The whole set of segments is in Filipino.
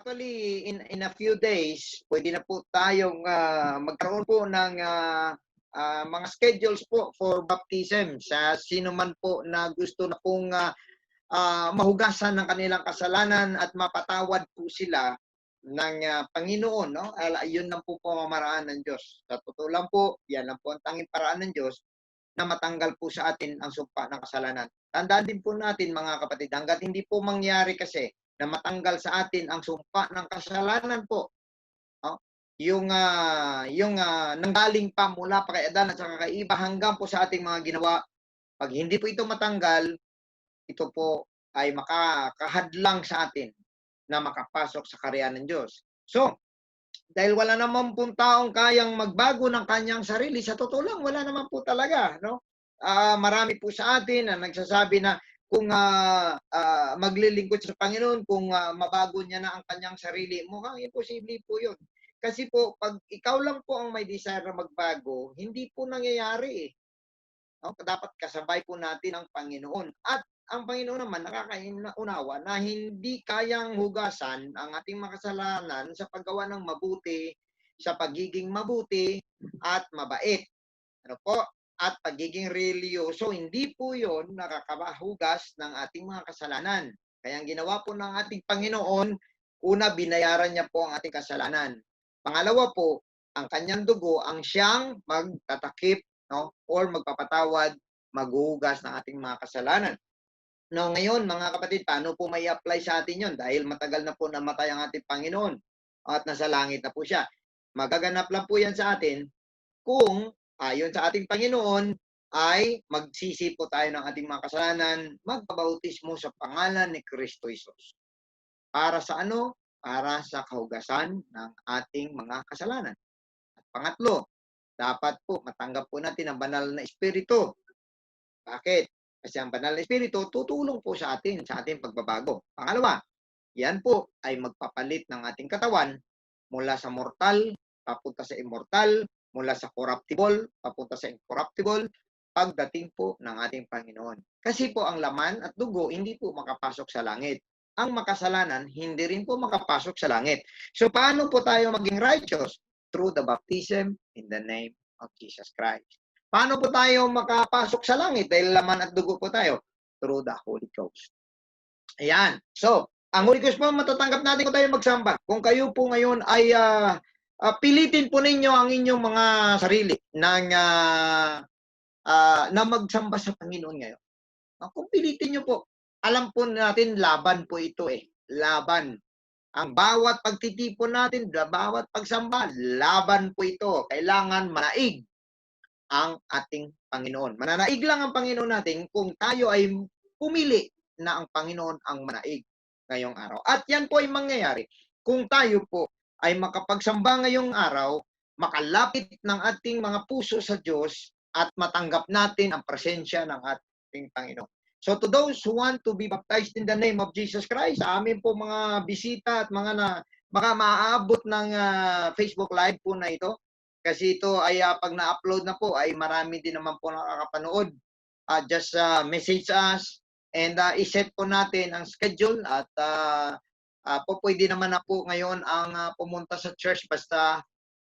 actually, in a few days, pwede na po tayong magkaroon po ng mga schedules po for baptism sa sino man po na gusto na pong mahugasan ng kanilang kasalanan at mapatawad po sila ng Panginoon, no? Yun lang po pamamaraan ng Diyos. Sa totoo lang po, yan lang po ang tanging paraan ng Diyos na matanggal po sa atin ang sumpa ng kasalanan. Tandaan din po natin mga kapatid, hanggat hindi po mangyari kasi na matanggal sa atin ang sumpa ng kasalanan po, no? Yung nanggaling pa mula pa kay Adan at saka kay Eva hanggang po sa ating mga ginawa, pag hindi po ito matanggal, ito po ay makakahadlang sa atin na makapasok sa kaharian ng Diyos. So, dahil wala naman pong taong kayang magbago ng kanyang sarili, sa totoo lang, wala naman po talaga, no? Marami po sa atin na nagsasabi na kung maglilingkod sa Panginoon, kung mabago niya na ang kanyang sarili, mukhang imposible po yun. Kasi po, pag ikaw lang po ang may desire na magbago, hindi po nangyayari eh. No? Dapat kasabay po natin ang Panginoon. At ang Panginoon naman nakakaunawa na hindi kayang hugasan ang ating makasalanan sa paggawa ng mabuti, sa pagiging mabuti at mabait. Ano po? At pagiging religyoso, hindi po yon nakakahugas ng ating mga kasalanan. Kaya ang ginawa po ng ating Panginoon, una, binayaran niya po ang ating kasalanan. Pangalawa po, ang kanyang dugo ang siyang magtatakip, no? Or magpapatawad, maghuhugas ng ating mga kasalanan. No, ngayon mga kapatid, paano po may apply sa atin yon? Dahil matagal na po namatay ang ating Panginoon at nasa langit na po siya. Magaganap lang po yan sa atin kung ayon sa ating Panginoon ay magsisi po tayo ng ating mga kasalanan, magpabautismo sa pangalan ni Kristo Jesus. Para sa ano? Para sa kahugasan ng ating mga kasalanan. At pangatlo, dapat po matanggap po natin ang banal na Espiritu. Bakit? Kasi ang banal na Espiritu tutulong po sa ating pagbabago. Pangalawa, yan po ay magpapalit ng ating katawan mula sa mortal, papunta sa immortal, mula sa corruptible, papunta sa incorruptible, pagdating po ng ating Panginoon. Kasi po ang laman at dugo hindi po makapasok sa langit. Ang makasalanan hindi rin po makapasok sa langit. So paano po tayo maging righteous? Through the baptism in the name of Jesus Christ. Paano po tayo makapasok sa langit? Dahil laman at dugo po tayo. Through the Holy Ghost. Ayan. So, ang Holy Ghost po matatanggap natin kung tayo magsamba. Kung kayo po ngayon ay pilitin po ninyo ang inyong mga sarili na magsamba sa Panginoon ngayon. Kung pilitin nyo po, alam po natin laban po ito eh. Laban. Ang bawat pagtitipon natin, bawat pagsamba, laban po ito. Kailangan manaig ang ating Panginoon. Mananaig lang ang Panginoon natin kung tayo ay pumili na ang Panginoon ang manaig ngayong araw. At yan po ay mangyayari kung tayo po ay makapagsamba ngayong araw, makalapit ng ating mga puso sa Diyos at matanggap natin ang presensya ng ating Panginoon. So to those who want to be baptized in the name of Jesus Christ, sa amin po mga bisita at mga baka maaabot ng Facebook Live po na ito. Kasi ito ay pag na-upload na po ay marami din naman po nakakapanood. Just message us and iset po natin ang schedule at pwede naman na po ngayon ang pumunta sa church basta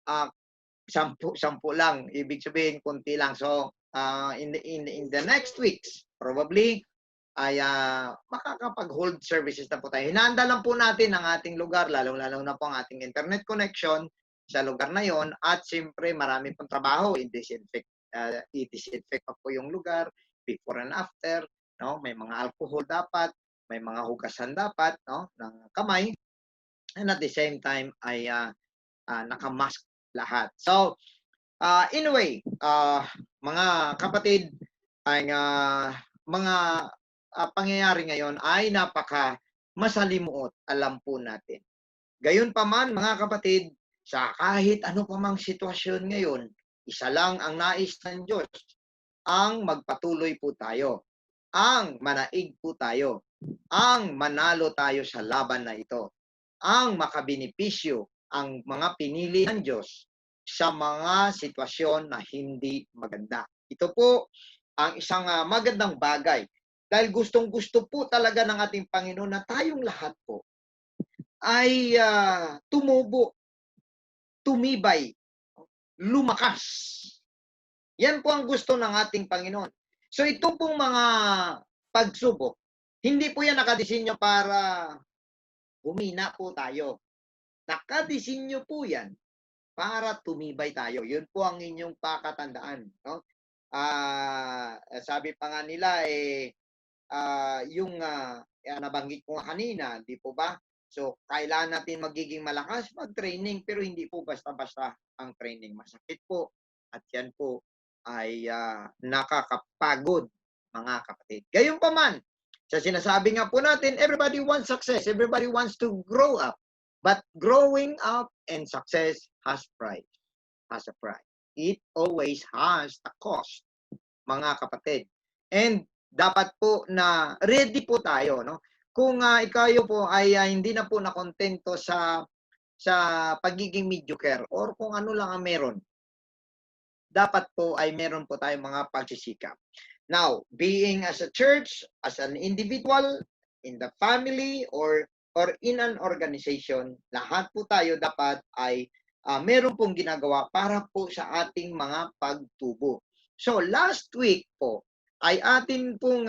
10 lang. Ibig sabihin konti lang. So in the next weeks probably ay makakapag-hold services na po tayo. Hinahanda lang po natin ang ating lugar, lalong-lalo na po ang ating internet connection sa lugar na yon at siyempre marami pong trabaho, i-disinfect pa po yung lugar before and after, no? May mga alcohol dapat, may mga hugasan dapat, no, ng kamay, and at the same time ay nakamask lahat. So anyway, mga kapatid, ay mga pangyayari ngayon ay napaka masalimuot, alam po natin. Gayunpaman mga kapatid, sa kahit ano pa mang sitwasyon ngayon, isa lang ang nais ng Diyos, ang magpatuloy po tayo, ang manaig po tayo, ang manalo tayo sa laban na ito, ang makabinipisyo ang mga pinili ng Diyos sa mga sitwasyon na hindi maganda. Ito po ang isang magandang bagay dahil gustong-gusto po talaga ng ating Panginoon na tayong lahat po ay tumubo, tumibay, lumakas. Yan po ang gusto ng ating Panginoon. So ito pong mga pagsubok, hindi po yan nakadesinyo para humina po tayo. Nakadesinyo po yan para tumibay tayo. Yun po ang inyong pakatandaan. No? Sabi pa nga nila, yung nabanggit ko nga kanina, di po ba? So, kailangan natin magiging malakas mag-training, pero hindi po basta-basta ang training. Masakit po. At yan po ay nakakapagod, mga kapatid. Gayunpaman, sa sinasabi nga po natin, everybody wants success. Everybody wants to grow up. But growing up and success has price. Has a price. It always has a cost, mga kapatid. And dapat po na ready po tayo, no? Kung ikayo po ay hindi na po nakontento sa pagiging mediocre or kung ano lang ang meron, dapat po ay meron po tayong mga pagsisikap. Now, being as a church, as an individual, in the family, or in an organization, lahat po tayo dapat ay meron pong ginagawa para po sa ating mga pagtubo. So, last week po, ay atin pong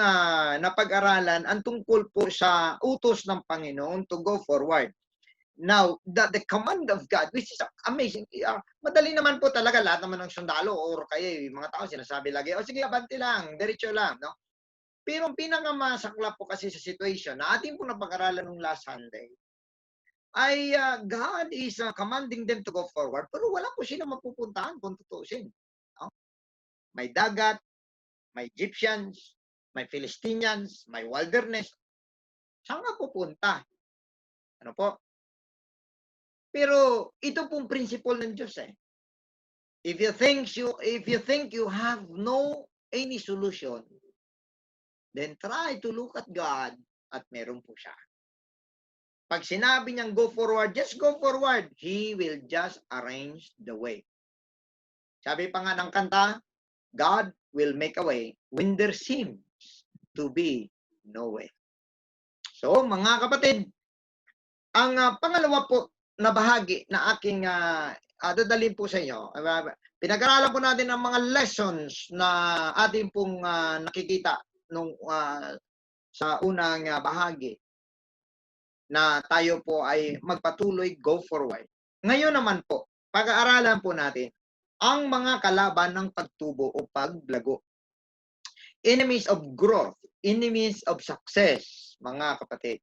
napag-aralan ang tungkol po sa utos ng Panginoon to go forward. Now, the command of God, which is amazing, madali naman po talaga lahat naman ng sundalo or kaya yung mga tao sinasabi lagi, sige, abante lang, diretso lang, no? Pero ang pinakamasaklap po kasi sa situation na ating po napag-aralan nung last Sunday, ay God is commanding them to go forward, pero wala po sila mapupuntahan kung tutusin. No? May dagat, may Egyptians, may Philistinians, may wilderness. Saan nga pupunta? Ano po? Pero ito pong principle ng Diyos eh. If you think you have no any solution, then try to look at God at meron po siya. Pag sinabi niyang go forward, just go forward. He will just arrange the way. Sabi pa nga ng kanta, God will make a way when there seems to be no way. So, mga kapatid, ang pangalawa po na bahagi na aking dadalhin po sa inyo, pinag-aralan po natin ang mga lessons na ating pong nakikita nung sa unang bahagi na tayo po ay magpatuloy, go forward. Ngayon naman po, pag-aaralan po natin ang mga kalaban ng pagtubo o paglago. Enemies of growth, enemies of success, mga kapatid.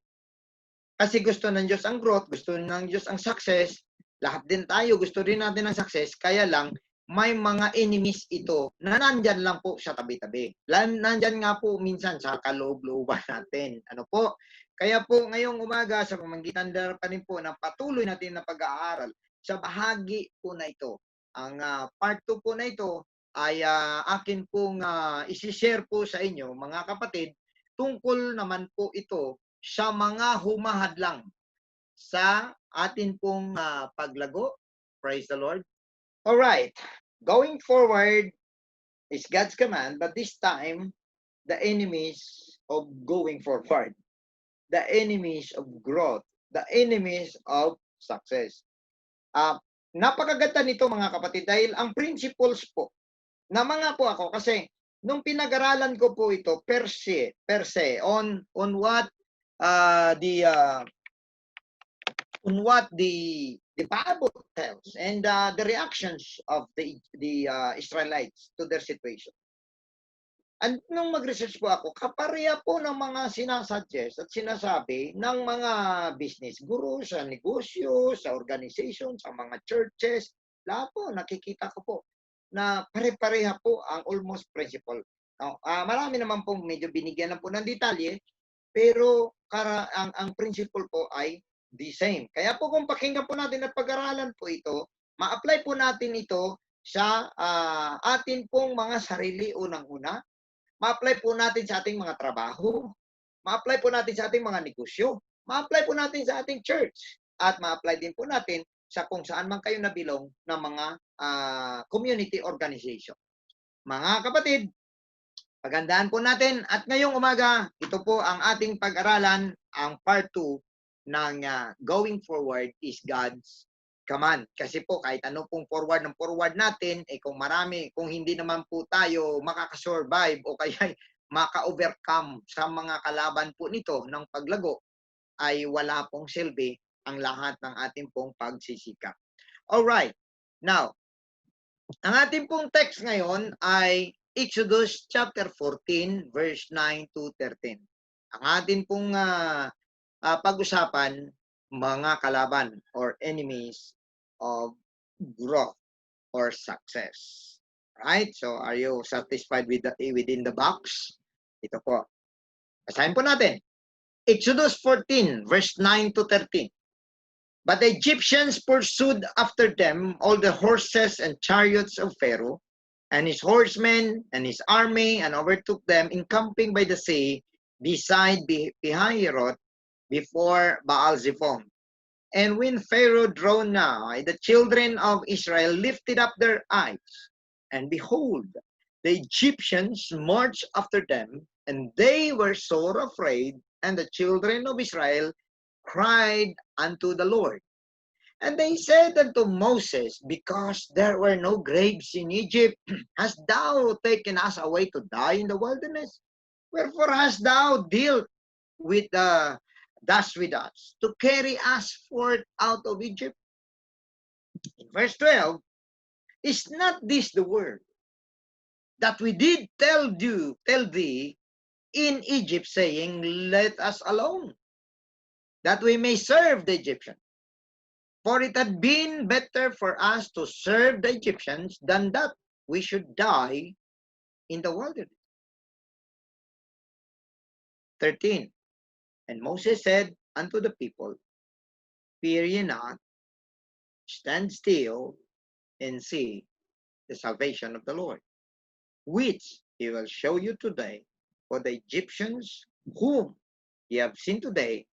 Kasi gusto ng Diyos ang growth, gusto ng Diyos ang success, lahat din tayo gusto rin natin ang success, kaya lang may mga enemies ito na nandyan lang po sa tabi-tabi. Nandyan nga po minsan sa kaloob-looban natin. Ano po? Kaya po ngayong umaga sa pamamagitan pa rin po ng patuloy natin na pag-aaral sa bahagi po na ito. Ang part 2 po na ito ay akin pong isi-share po sa inyo, mga kapatid, tungkol naman po ito sa mga humahadlang sa atin pong paglago. Praise the Lord. All right. Going forward is God's command, but this time, the enemies of going forward, the enemies of growth, the enemies of success. Napakaganda nito, mga kapatid, dahil ang principles po na mga po ako, kasi nung pinag-aralan ko po ito per se on what the Bible tells and the reactions of the Israelites to their situation. And nung mag-research po ako, kapareha po ng mga sinasuggest at sinasabi ng mga business guru sa negosyo, sa organization, sa mga churches, lahat po nakikita ko po na pare-pareha po ang almost principle. Now, marami naman po medyo binigyan na po ng detalye, pero ang principle po ay the same. Kaya po kung pakinggan po natin at pag-aralan po ito, ma-apply po natin ito sa atin pong mga sarili unang-una, ma-apply po natin sa ating mga trabaho, ma-apply po natin sa ating mga negosyo, ma-apply po natin sa ating church, at ma-apply din po natin sa kung saan man kayo nabilong ng mga community organization. Mga kapatid, pagandaan po natin at ngayong umaga, ito po ang ating pag-aralan, ang part 2 ng going forward is God's command. Kasi po kahit ano pong forward ng forward natin, kung hindi naman po tayo makakasurvive o kaya maka-overcome sa mga kalaban po nito ng paglago, ay wala pong silbi ang lahat ng ating pong pagsisikap. Alright, now, ang ating pong text ngayon ay Exodus chapter 14, verse 9 to 13. Ang ating pong pag-usapan, mga kalaban or enemies of growth or success. Right? So, are you satisfied within the box? Ito po. Basahin po natin. Exodus 14, verse 9 to 13. But the Egyptians pursued after them all the horses and chariots of Pharaoh, and his horsemen and his army, and overtook them, encamping by the sea, beside Pihahiroth, before Baal-zephon. And when Pharaoh drew nigh, the children of Israel lifted up their eyes, and behold, the Egyptians marched after them, and they were sore afraid, and the children of Israel cried unto the Lord. And they said unto Moses, because there were no graves in Egypt, hast thou taken us away to die in the wilderness? Wherefore hast thou dealt with thus with us, to carry us forth out of Egypt? In verse 12, is not this the word that we did tell thee in Egypt, saying, let us alone, that we may serve the Egyptians? For it had been better for us to serve the Egyptians than that we should die in the wilderness. 13. And Moses said unto the people, fear ye not, stand still, and see the salvation of the Lord, which he will show you today. For the Egyptians whom ye have seen today,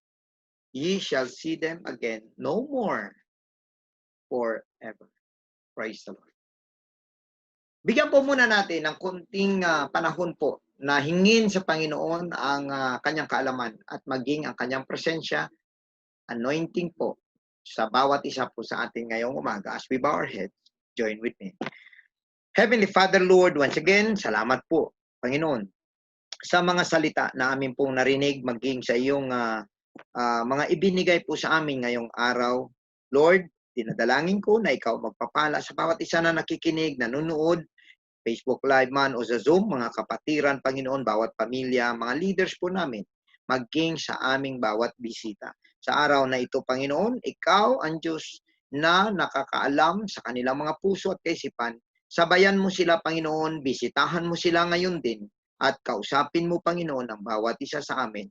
ye shall see them again no more forever. Praise the Lord. Bigyan po muna natin ng kunting panahon po na hingin sa Panginoon ang kanyang kaalaman at maging ang kanyang presensya, anointing po sa bawat isa po sa atin ngayong umaga. As we bow our heads, join with me. Heavenly Father, Lord, once again, salamat po, Panginoon, sa mga salita na amin pong narinig, maging sa iyong mga ibinigay po sa amin ngayong araw. Lord, dinadalangin ko na ikaw magpapala sa bawat isa na nakikinig, nanonood, Facebook Live man o sa Zoom, mga kapatiran, Panginoon, bawat pamilya, mga leaders po namin, maging sa aming bawat bisita. Sa araw na ito, Panginoon, ikaw ang Diyos na nakakaalam sa kanilang mga puso at kaisipan. Sabayan mo sila, Panginoon, bisitahan mo sila ngayon din, at kausapin mo, Panginoon, ang bawat isa sa amin.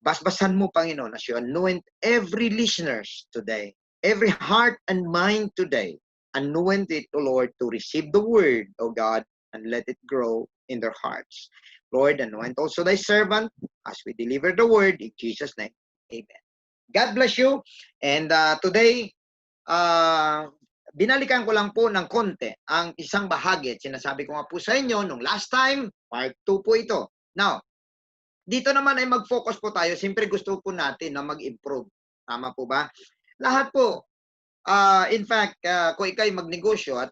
Basbasan mo, Panginoon, as you anoint every listeners today, every heart and mind today. Anoint it, O Lord, to receive the word, O God, and let it grow in their hearts. Lord, anoint also thy servant as we deliver the word in Jesus' name. Amen. God bless you. And today, binalikan ko lang po ng konti ang isang bahagi. Sinasabi ko nga po sa inyo, nung last time, part 2 po ito. Now, dito naman ay mag-focus po tayo. Siyempre gusto po natin na mag-improve. Tama po ba? Lahat po. In fact, kung ikaw'y magnegosyo at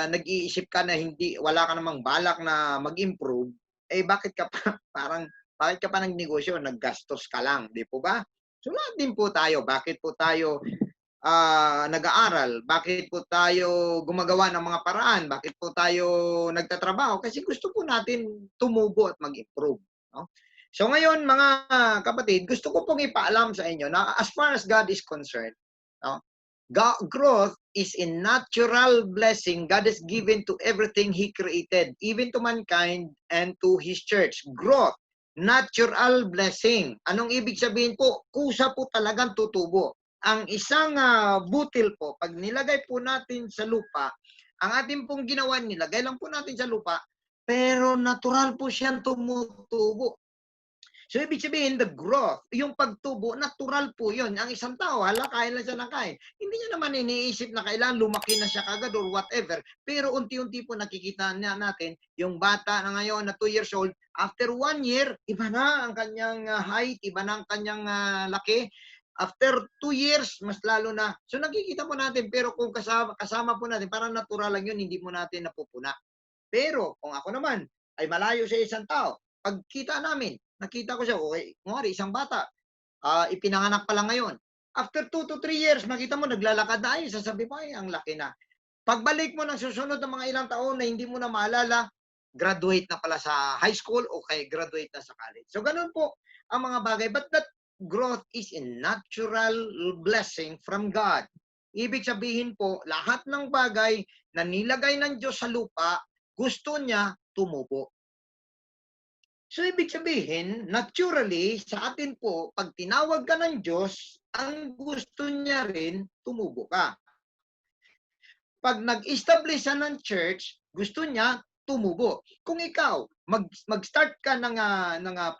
nag-iisip ka na wala ka namang balak na mag-improve, bakit ka pa nagnegosyo, naggastos ka lang, di po ba? So lahat din po tayo, bakit po tayo nag-aaral, bakit po tayo gumagawa ng mga paraan, bakit po tayo nagtatrabaho, kasi gusto po natin tumubo at mag-improve. No? So ngayon, mga kapatid, gusto ko pong ipaalam sa inyo na as far as God is concerned, no? Growth is a natural blessing God has given to everything He created, even to mankind and to His church. Growth, natural blessing. Anong ibig sabihin po? Kusa po talagang tutubo. Ang isang butil po, pag nilagay po natin sa lupa, ang ating pong ginawa, nilagay lang po natin sa lupa, pero natural po siyang tumutubo. So, ibig sabihin, the growth, yung pagtubo, natural po yun. Ang isang tao, kain lang siya ng kain. Hindi niya naman iniisip na kailangan lumaki na siya kagad or whatever. Pero unti-unti po nakikita natin, yung bata na ngayon na 2 years old, after 1 year, iba na ang kanyang height, iba na ang kanyang laki. After 2 years, mas lalo na. So nakikita po natin, pero kung kasama po natin, parang natural lang yun, hindi mo natin napupuna. Pero kung ako naman ay malayo sa isang tao, pagkita namin, nakita ko siya, okay, kunwari, isang bata, ipinanganak pa lang ngayon. After 2 to 3 years, makita mo, naglalakad na ay, sasabi mo, ay, ang laki na. Pagbalik mo ng susunod ng mga ilang taon na hindi mo na maalala, graduate na pala sa high school o kay graduate na sa college. So, ganun po ang mga bagay. But that growth is a natural blessing from God. Ibig sabihin po, lahat ng bagay na nilagay ng Diyos sa lupa, gusto niya tumubo. So, ibig sabihin, naturally, sa atin po, pag tinawag ka ng Diyos, ang gusto niya rin, tumubo ka. Pag nag-establish siya ng church, gusto niya, tumubo. Kung ikaw, mag-start ka ng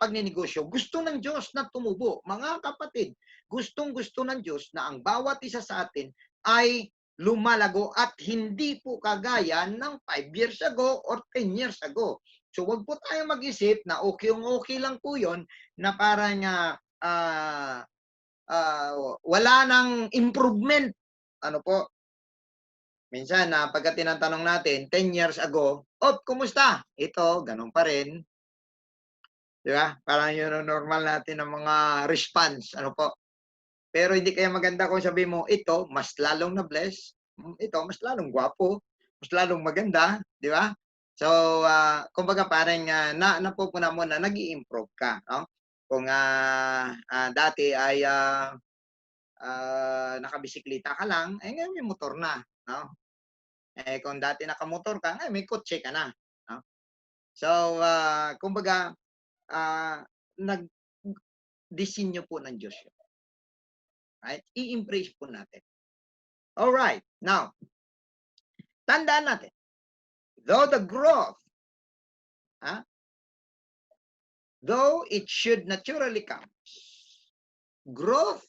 pagninegosyo, gusto ng Diyos na tumubo. Mga kapatid, gustong-gusto ng Diyos na ang bawat isa sa atin ay lumalago at hindi po kagaya ng 5 years ago or 10 years ago. So, wag po tayo mag-isip na okay lang po yon na parang wala nang improvement. Ano po? Minsan, pagka tinatanong natin, 10 years ago, kumusta? Ito, ganun pa rin. Di ba? Parang yun ang normal natin ng mga response. Ano po? Pero hindi kaya maganda kung sabi mo, ito, mas lalong na-bless. Ito, mas lalong gwapo. Mas lalong maganda. Di ba? So, kumbaga parang napupuna mo na nag-i-improve ka. No? Kung dati ay nakabisiklita ka lang, ngayon may motor na. No? Kung dati nakamotor ka, may kotse ka na. No? So, kumbaga, nag-disenyo po ng Diyos yun. Right? I-embrace po natin. Alright. Now, tandaan natin, though the growth, though it should naturally come, growth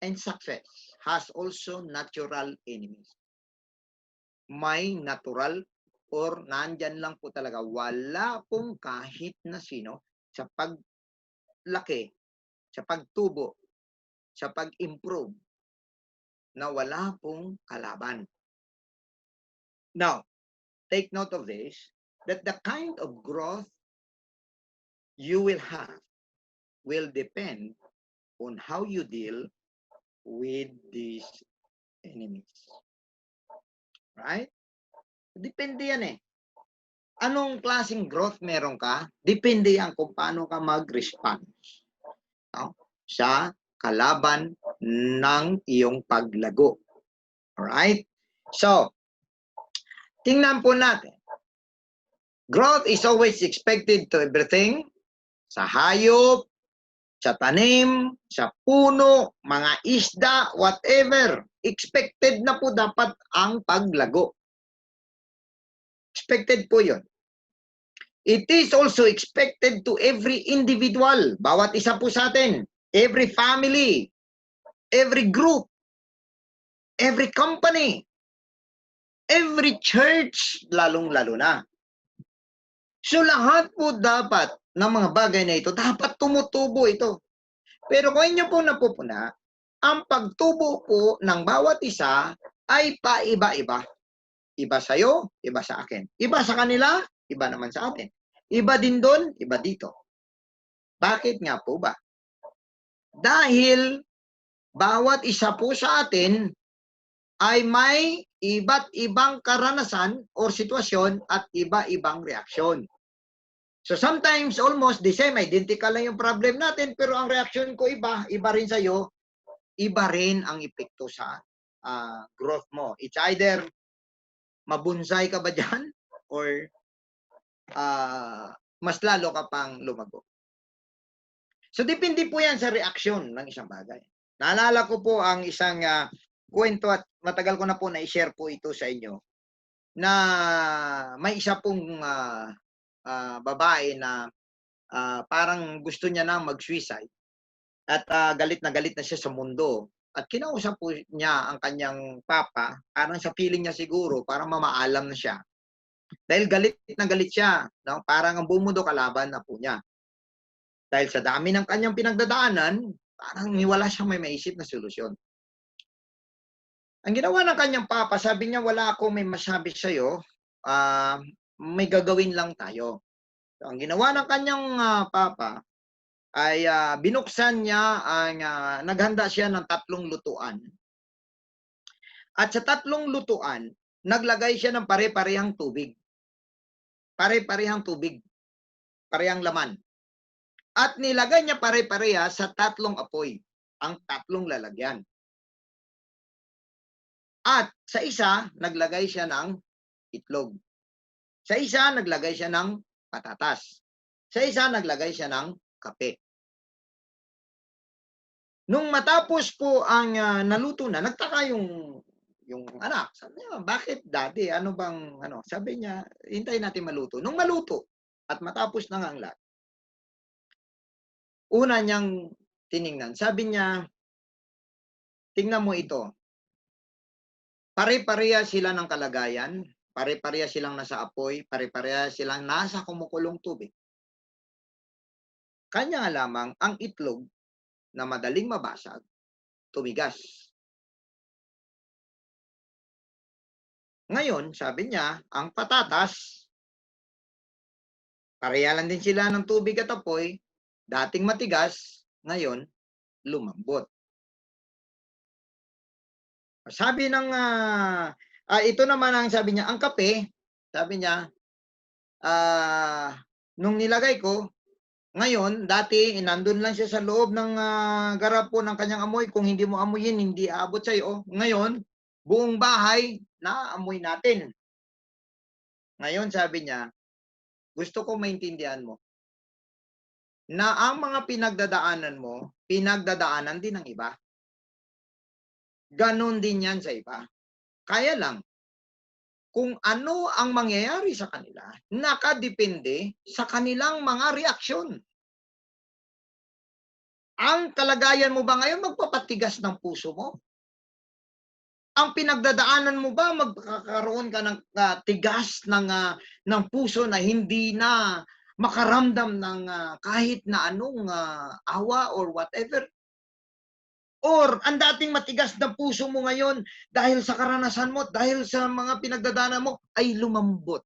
and success has also natural enemies. May natural or nandyan lang po talaga, wala pong kahit na sino sa paglaki, sa pagtubo, sa pag-improve na wala pong kalaban. Now, take note of this, that the kind of growth you will have will depend on how you deal with these enemies. Right? Depende yan eh. Anong klaseng growth meron ka? Depende yan kung paano ka mag-respond sa kalaban ng iyong paglago. Alright? So, tingnan po natin. Growth is always expected to everything. Sa hayop, sa tanim, sa puno, mga isda, whatever. Expected na po dapat ang paglago. Expected po yun. It is also expected to every individual. Bawat isa po sa atin. Every family. Every group. Every company. Every church. Lalong-lalo na. So lahat po dapat ng mga bagay na ito, dapat tumutubo ito. Pero kung inyo po napupuna, ang pagtubo po ng bawat isa ay paiba-iba. Iba sa'yo, iba sa akin. Iba sa kanila, iba naman sa atin. Iba din doon, iba dito. Bakit nga po ba? Dahil bawat isa po sa atin ay may iba't ibang karanasan or sitwasyon at iba-ibang reaksyon. So sometimes almost the same, identical lang yung problem natin, pero ang reaksyon ko iba, iba rin sa'yo, iba rin ang epekto sa growth mo. It's either mabunsay ka ba dyan or mas lalo ka pang lumago. So depende po yan sa reaksyon ng isang bagay. Naalala ko po ang isang kwento at matagal ko na po na-share po ito sa inyo na may isa pong babae na parang gusto niya na mag-suicide at galit na siya sa mundo. At kinausap po niya ang kanyang papa, parang sa feeling niya siguro, parang mamaalam na siya. Dahil galit na galit siya, no? Parang ang buong mundo kalaban na po niya. Dahil sa dami ng kanyang pinagdadaanan, Parang wala siyang may maisip na solusyon. Ang ginawa ng kanyang papa, sabi niya, wala akong may masabi sa'yo, may gagawin lang tayo. So, ang ginawa ng kanyang papa ay binuksan niya naghanda siya ng 3 lutuan. At sa 3 lutuan, naglagay siya ng pare-parehang tubig. Pare-parehang tubig. Parehang laman. At nilagay niya pare-pareha sa 3 apoy. Ang 3 lalagyan. At sa isa, naglagay siya ng itlog. Sa isa, naglagay siya ng patatas. Sa isa, naglagay siya ng kape. Nung matapos po ang naluto na, nagtaka yung anak. Sabi niya, bakit daddy? Ano bang, ano? Sabi niya, hintayin natin maluto. Nung maluto at matapos na nga ang lahat, una niyang tiningnan. Sabi niya, tingnan mo ito. Pare-pareha sila ng kalagayan, pare-pareha silang nasa apoy, pare-pareha silang nasa kumukulong tubig. Kanya nga lamang ang itlog na madaling mabasag, tumigas. Ngayon, sabi niya, ang patatas, pareha lang din sila ng tubig at apoy, dating matigas, ngayon, lumambot. Sabi ng, ito naman ang sabi niya, ang kape, sabi niya, nung nilagay ko, ngayon, dati, nandun lang siya sa loob ng garapo ng kanyang amoy. Kung hindi mo amuyin, hindi aabot sa'yo. Ngayon, buong bahay, naamoy natin. Ngayon, sabi niya, gusto ko maintindihan mo na ang mga pinagdadaanan mo, pinagdadaanan din ng iba. Ganon din yan sa iba. Kaya lang, kung ano ang mangyayari sa kanila, nakadepende sa kanilang mga reaksyon. Ang kalagayan mo ba ngayon magpapatigas ng puso mo? Ang pinagdadaanan mo ba magkakaroon ka ng tigas ng puso na hindi na makaramdam ng kahit na anong awa or whatever? Or ang dating matigas na puso mo ngayon dahil sa karanasan mo, dahil sa mga pinagdadaanan mo, ay lumambot.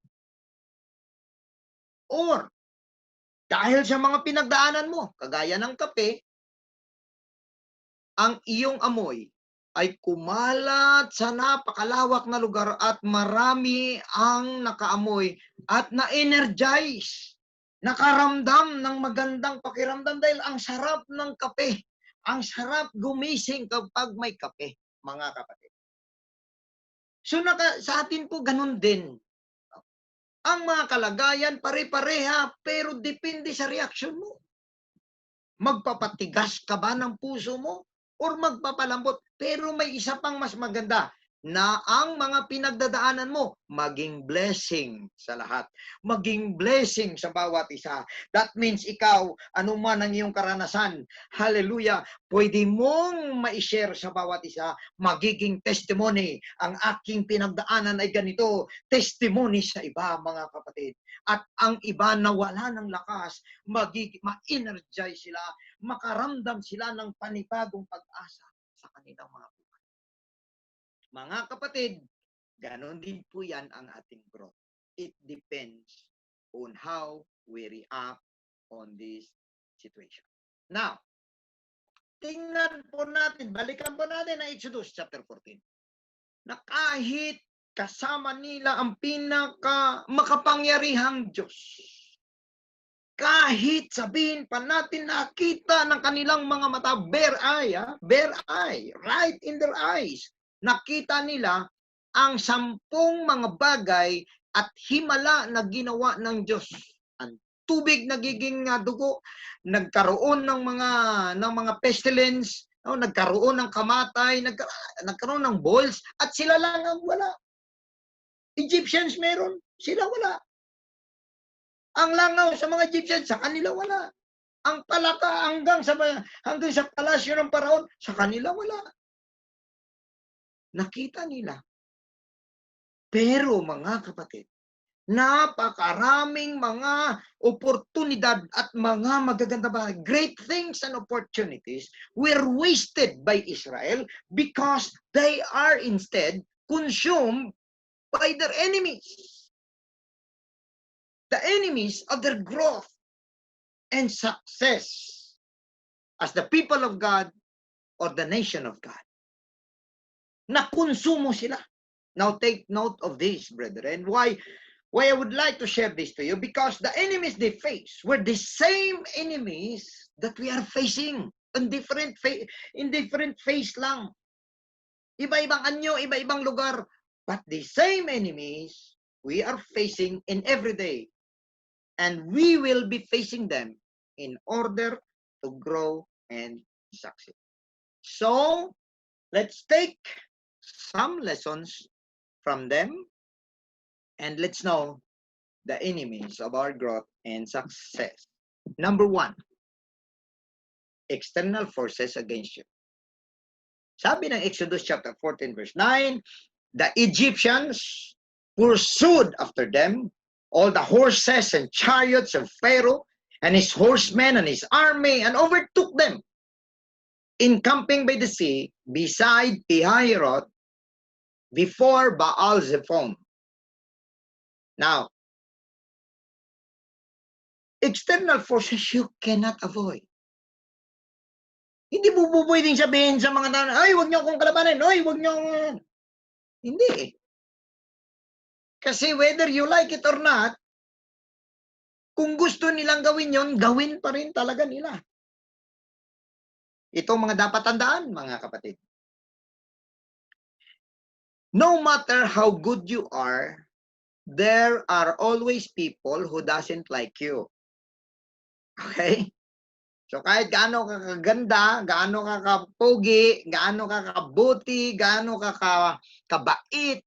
Or dahil sa mga pinagdaanan mo, kagaya ng kape, ang iyong amoy ay kumalat sa napakalawak na lugar at marami ang nakaamoy at na-energize, nakaramdam ng magandang pakiramdam dahil ang sarap ng kape. Ang sarap gumising kapag may kape, mga kapatid. So sa atin po ganun din. Ang mga kalagayan pare-pareha pero depende sa reaksyon mo. Magpapatigas ka ba ng puso mo or magpapalambot? Pero may isa pang mas maganda, na ang mga pinagdadaanan mo maging blessing sa lahat. Maging blessing sa bawat isa. That means ikaw, anuman ang iyong karanasan, hallelujah, pwede mong ma-share sa bawat isa, magiging testimony. Ang aking pinagdaanan ay ganito, testimony sa iba, mga kapatid. At ang iba na wala ng lakas, ma-energize sila, makaramdam sila ng panibagong pag-asa sa kanilang mga buhay. Mga kapatid, ganon din po yan ang ating growth. It depends on how we react on this situation. Now, tingnan po natin, balikan po natin ang Exodus chapter 14. Na kahit kasama nila ang pinaka makapangyarihang Diyos, kahit sabihin pa natin nakita ng kanilang mga mata, bare eye, right in their eyes, nakita nila ang 10 mga bagay at himala na ginawa ng Diyos. Ang tubig nagiging dugo, nagkaroon ng mga pestilence, nagkaroon ng kamatay, nagkaroon ng boils, at sila lang ang wala. Egyptians meron, sila wala. Ang langaw sa mga Egyptians, sa kanila wala. Ang palaka hanggang sa palasyo ng Paraon, sa kanila wala. Nakita nila. Pero mga kapatid, Napakaraming mga oportunidad at mga magaganda ba, great things and opportunities were wasted by Israel because they are instead consumed by their enemies. The enemies of their growth and success as the people of God or the nation of God. Nakonsumo sila. Now take note of this, brethren. Why I would like to share this to you? Because the enemies they face were the same enemies that we are facing in different phase lang. Iba-ibang anyo, iba-ibang lugar. But the same enemies we are facing in every day. And we will be facing them in order to grow and succeed. So, let's take some lessons from them and let's know the enemies of our growth and success. Number 1, external forces against you. Sabi ng Exodus chapter 14 verse 9, the Egyptians pursued after them all the horses and chariots of Pharaoh and his horsemen and his army and overtook them, encamping by the sea beside Pihahiroth before Baal-zephon. Now, external forces you cannot avoid. Hindi mo pwedeng sabihin sa mga tao, ay, huwag niyo akong kalabanin, ay, huwag niyo akong... Hindi. Kasi whether you like it or not, kung gusto nilang gawin yon, gawin pa rin talaga nila. Ito mga dapat tandaan, mga kapatid. No matter how good you are, there are always people who doesn't like you. Okay? So kahit gaano ka kaganda, gaano ka kapogi, gaano ka kabuti, gaano ka kabait,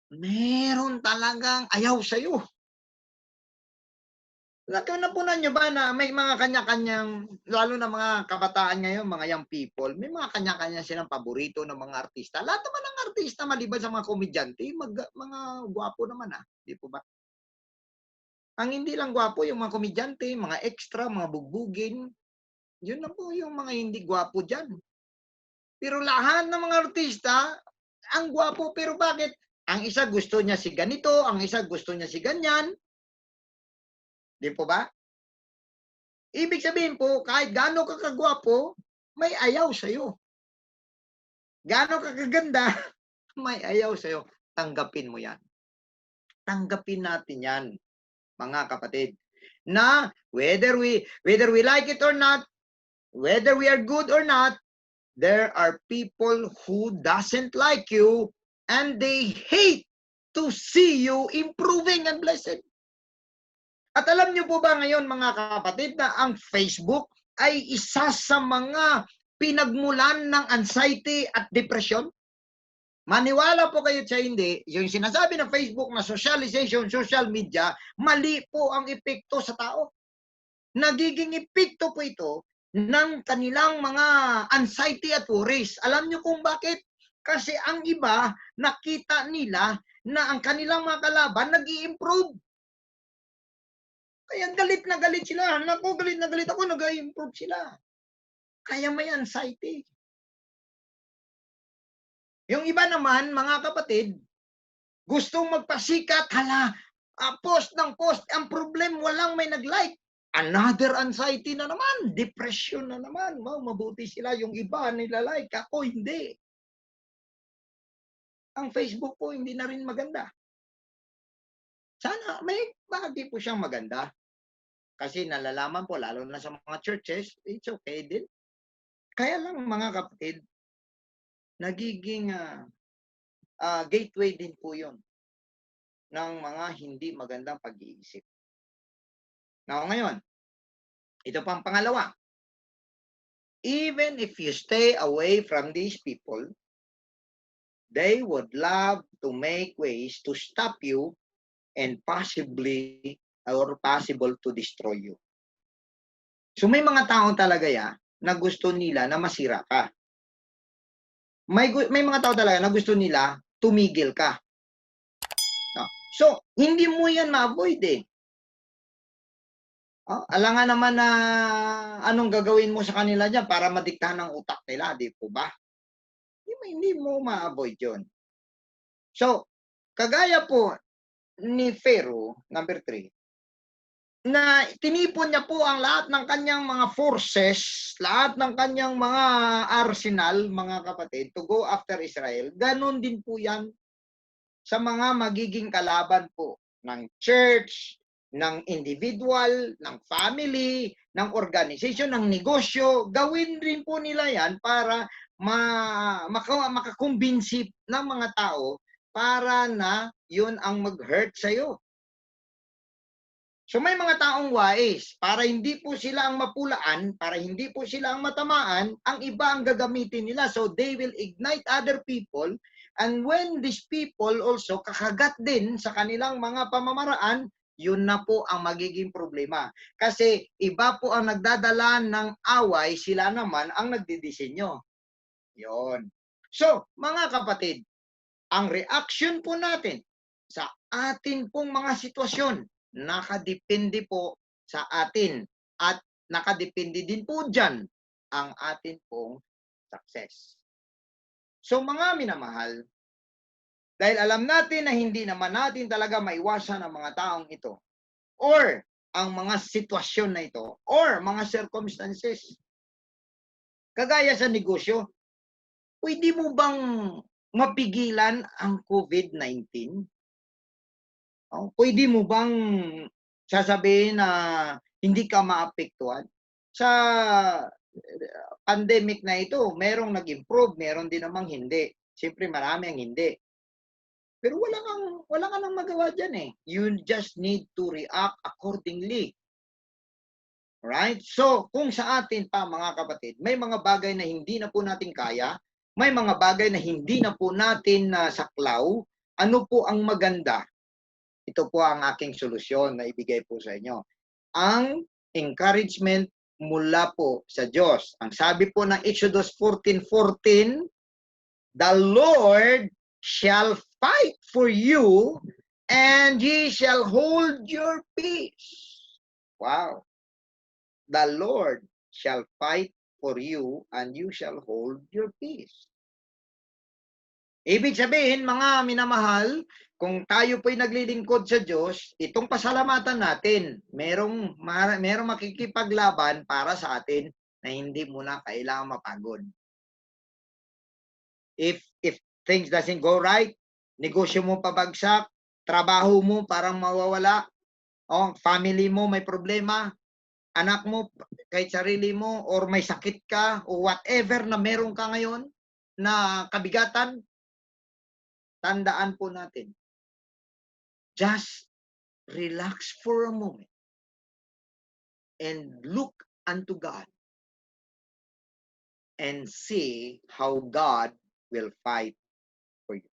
meron talagang ayaw sa'yo. Napunan nyo ba na may mga kanya-kanyang, lalo na mga kabataan ngayon, mga young people, may mga kanya-kanya silang paborito ng mga artista. Lahat naman ng artista, maliban sa mga komedyante, mga gwapo naman Di po ba? Ang hindi lang gwapo, yung mga komedyante, mga extra, mga bugbugin, yun na po yung mga hindi gwapo dyan. Pero lahat ng mga artista, ang gwapo, pero bakit? Ang isa gusto niya si ganito, ang isa gusto niya si ganyan. Di po ba? Ibig sabihin po, kahit gaano ka kagwapo, may ayaw sa'yo. Gaano ka kaganda, may ayaw sa'yo. Tanggapin mo yan. Tanggapin natin yan, mga kapatid. Na whether we like it or not, whether we are good or not, there are people who doesn't like you and they hate to see you improving and blessed. At alam niyo po ba ngayon, mga kapatid, na ang Facebook ay isa sa mga pinagmulan ng anxiety at depression? Maniwala po kayo sa hindi, yung sinasabi ng Facebook na socialization, social media, mali po ang epekto sa tao. Nagiging epekto po ito ng kanilang mga anxiety at worries. Alam niyo kung bakit? Kasi ang iba, nakita nila na ang kanilang mga kalaban nag-i-improve. Kaya galit na galit sila. Naku, galit na galit ako, nag-i-improve sila. Kaya may anxiety. Yung iba naman, mga kapatid, gustong magpasikat, post ng post, ang problem, walang may nag-like. Another anxiety na naman, depression na naman. Mabuti sila, yung iba nila-like, ako hindi. Ang Facebook po hindi na rin maganda. Sana may bahagi po siyang maganda. Kasi nalalaman po, lalo na sa mga churches, it's okay din. Kaya lang mga kapatid, nagiging gateway din po yun ng mga hindi magandang pag-iisip. Now, ngayon, ito pang pangalawa. Even if you stay away from these people, they would love to make ways to stop you and possible to destroy you. So may mga tao talaga na gusto nila na masira ka. May mga tao talaga na gusto nila tumigil ka. No. So, hindi mo yan ma-avoid eh. Alangan naman na anong gagawin mo sa kanila dyan para madiktahan ng utak nila, di po ba? Hindi mo ma-avoid yun. So, kagaya po ni Pharaoh, number 3, na tinipon niya po ang lahat ng kanyang mga forces, lahat ng kanyang mga arsenal, mga kapatid, to go after Israel. Ganon din po yan sa mga magiging kalaban po ng church, ng individual, ng family, ng organization, ng negosyo. Gawin rin po nila yan para makakumbinsi ng mga tao para na yun ang mag-hurt sa'yo. So may mga taong wais, para hindi po sila ang mapulaan, para hindi po sila ang matamaan, ang iba ang gagamitin nila. So they will ignite other people, and when these people also kakagat din sa kanilang mga pamamaraan, yun na po ang magiging problema. Kasi iba po ang nagdadala ng away, sila naman ang nagdidisenyo. Yun. So, mga kapatid, ang reaction po natin sa atin pong mga sitwasyon, nakadepende po sa atin at nakadepende din po dyan ang atin pong success. So mga minamahal, dahil alam natin na hindi naman natin talaga maiwasan ang mga taong ito or ang mga sitwasyon na ito or mga circumstances. Kagaya sa negosyo, pwede mo bang mapigilan ang COVID-19? Pwede mo bang sasabihin na hindi ka maapektuhan? Sa pandemic na ito, merong nag-improve, meron din namang hindi. Siyempre marami ang hindi. Pero wala kang magawa dyan eh. You just need to react accordingly. Right? So, kung sa atin pa mga kapatid, may mga bagay na hindi na po natin kaya, may mga bagay na hindi na po natin saklaw, ano po ang maganda? Ito po ang aking solusyon na ibigay po sa inyo. Ang encouragement mula po sa Diyos. Ang sabi po ng Exodus 14:14, the Lord shall fight for you and ye shall hold your peace. Wow. The Lord shall fight for you and you shall hold your peace. Ibig sabihin, mga minamahal, kung tayo po'y naglilingkod sa Diyos, itong pasalamatan natin, merong makikipaglaban para sa atin na hindi mo na kailangan mapagod. If things doesn't go right, negosyo mo pabagsak, trabaho mo parang mawawala, family mo may problema, anak mo, kahit sarili mo, or may sakit ka, o whatever na meron ka ngayon na kabigatan, tandaan po natin, just relax for a moment and look unto God and see how God will fight for you.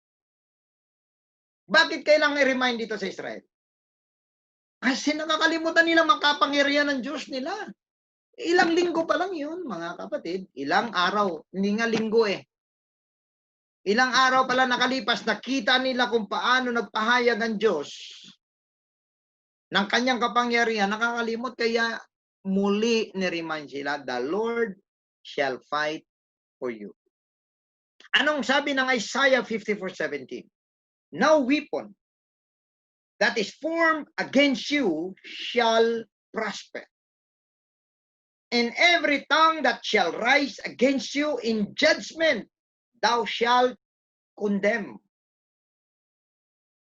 Bakit kailangan i-remind dito sa Israel? Kasi nakakalimutan nila makapangyarihan ng Diyos nila. Ilang linggo pa lang yun, mga kapatid. Ilang araw. Hindi nga linggo eh. Ilang araw pala nakalipas, nakita nila kung paano nagpahayag ang Diyos ng kanyang kapangyarihan, nakakalimot, kaya muli ni-remind sila, the Lord shall fight for you. Anong sabi ng Isaiah 54:17? No weapon that is formed against you shall prosper. And every tongue that shall rise against you in judgment, thou shalt condemn.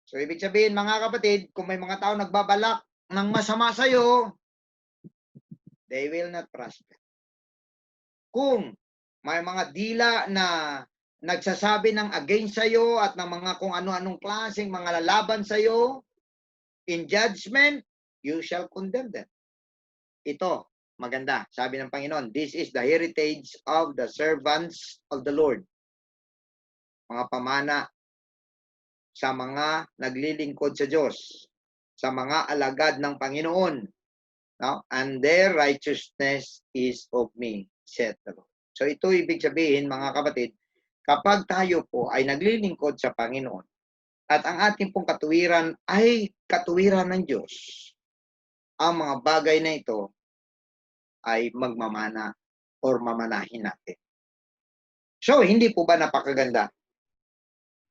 So, ibig sabihin, mga kapatid, kung may mga tao nagbabalak ng masama sa'yo, they will not prosper. Kung may mga dila na nagsasabi ng against sa'yo at ng mga kung ano-anong klaseng mga lalaban sa'yo, in judgment, you shall condemn them. Ito, maganda. Sabi ng Panginoon, this is the heritage of the servants of the Lord. Mga pamana sa mga naglilingkod sa Diyos, sa mga alagad ng Panginoon. No? And their righteousness is of me, said the Lord. So ito ibig sabihin, mga kapatid, kapag tayo po ay naglilingkod sa Panginoon, At ang ating pong katuwiran ay katuwiran ng Diyos. Ang mga bagay na ito ay magmamana or mamanahin natin. So, hindi po ba napakaganda?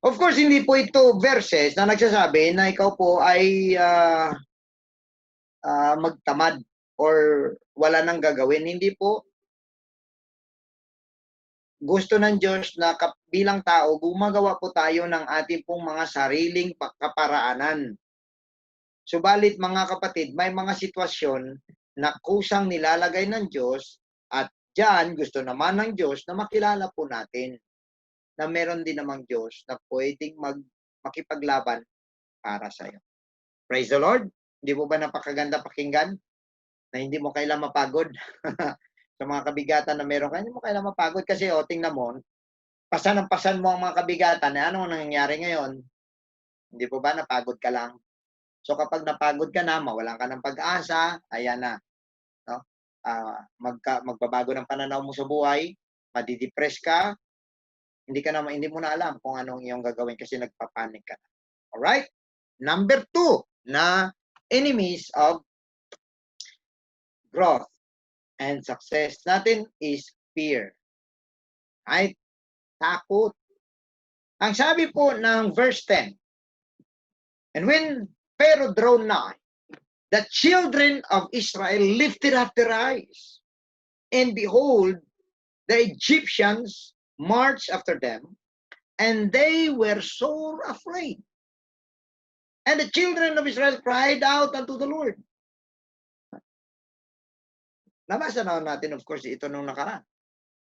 Of course, hindi po ito verses na nagsasabi na ikaw po ay magtamad or wala nang gagawin. Hindi po. Gusto ng Diyos na bilang tao, gumagawa po tayo ng ating pong mga sariling kaparaanan. Subalit mga kapatid, may mga sitwasyon na kusang nilalagay ng Diyos at diyan gusto naman ng Diyos na makilala po natin na meron din namang Diyos na pwedeng makipaglaban para sa iyo. Praise the Lord! Hindi po ba napakaganda pakinggan? Na hindi mo kailangan mapagod sa mga kabigatan na meron ka, hindi mo kailangan mapagod kasi tingnan mo, pasan mo ang mga kabigatan, ano nangyayari ngayon? Hindi po ba napagod ka lang? So kapag napagod ka na, mawalan ka ng pag-asa, ayan na. No? Magbabago ng pananaw mo sa buhay, madidepress ka, hindi mo na alam kung anong iyong gagawin kasi nagpapanik ka na. Alright? Number 2 na enemies of growth and success natin is fear. Right? Takot. Ang sabi po ng verse 10, and when Pharaoh drew nigh, the children of Israel lifted up their eyes, and behold, the Egyptians marched after them, and they were sore afraid. And the children of Israel cried out unto the Lord. Nabasa na natin, of course, ito nung nakaraan.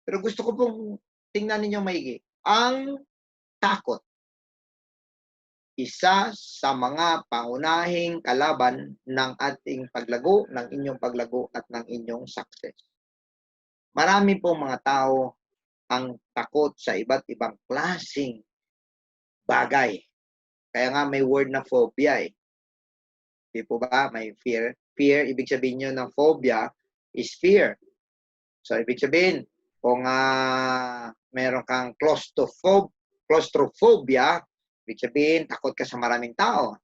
Pero gusto ko pong tingnan ninyo maigi. Ang takot, isa sa mga pangunahing kalaban ng ating paglago, ng inyong paglago at ng inyong success. Marami pong mga tao ang takot sa iba't ibang klaseng bagay. Kaya nga may word na phobia eh. Di po ba? May fear. Fear, ibig sabihin nyo ng phobia is fear. So, ibig sabihin, kung meron kang claustrophobia, ibig sabihin, takot ka sa maraming tao.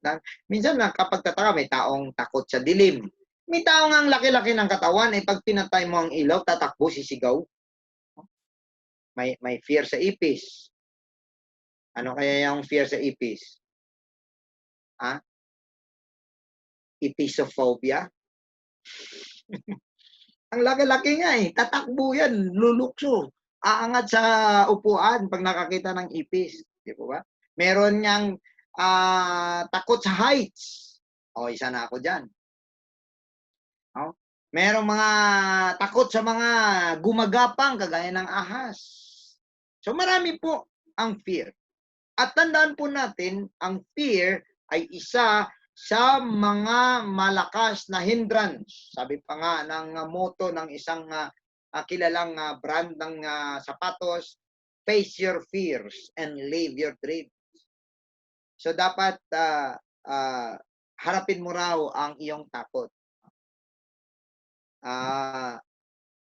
Minsan, kapagtataka, may taong takot sa dilim. May taong ang laki-laki ng katawan, pag pinatay mo ang ilaw, tatakbo, sisigaw. May fear sa ipis. Ano kaya yung fear sa ipis? Ipisophobia? Ang laki-laki nga tatakbo yan, lulukso. Aangat sa upuan pag nakakita ng ipis. Di po ba? Meron niyang takot sa heights. Isa na ako dyan. Merong mga takot sa mga gumagapang kagaya ng ahas. So marami po ang fear. At tandaan po natin, ang fear ay isa sa mga malakas na hindrance. Sabi pa nga ng motto ng isang kilalang brand ng sapatos, face your fears and live your dreams. So dapat harapin mo raw ang iyong takot.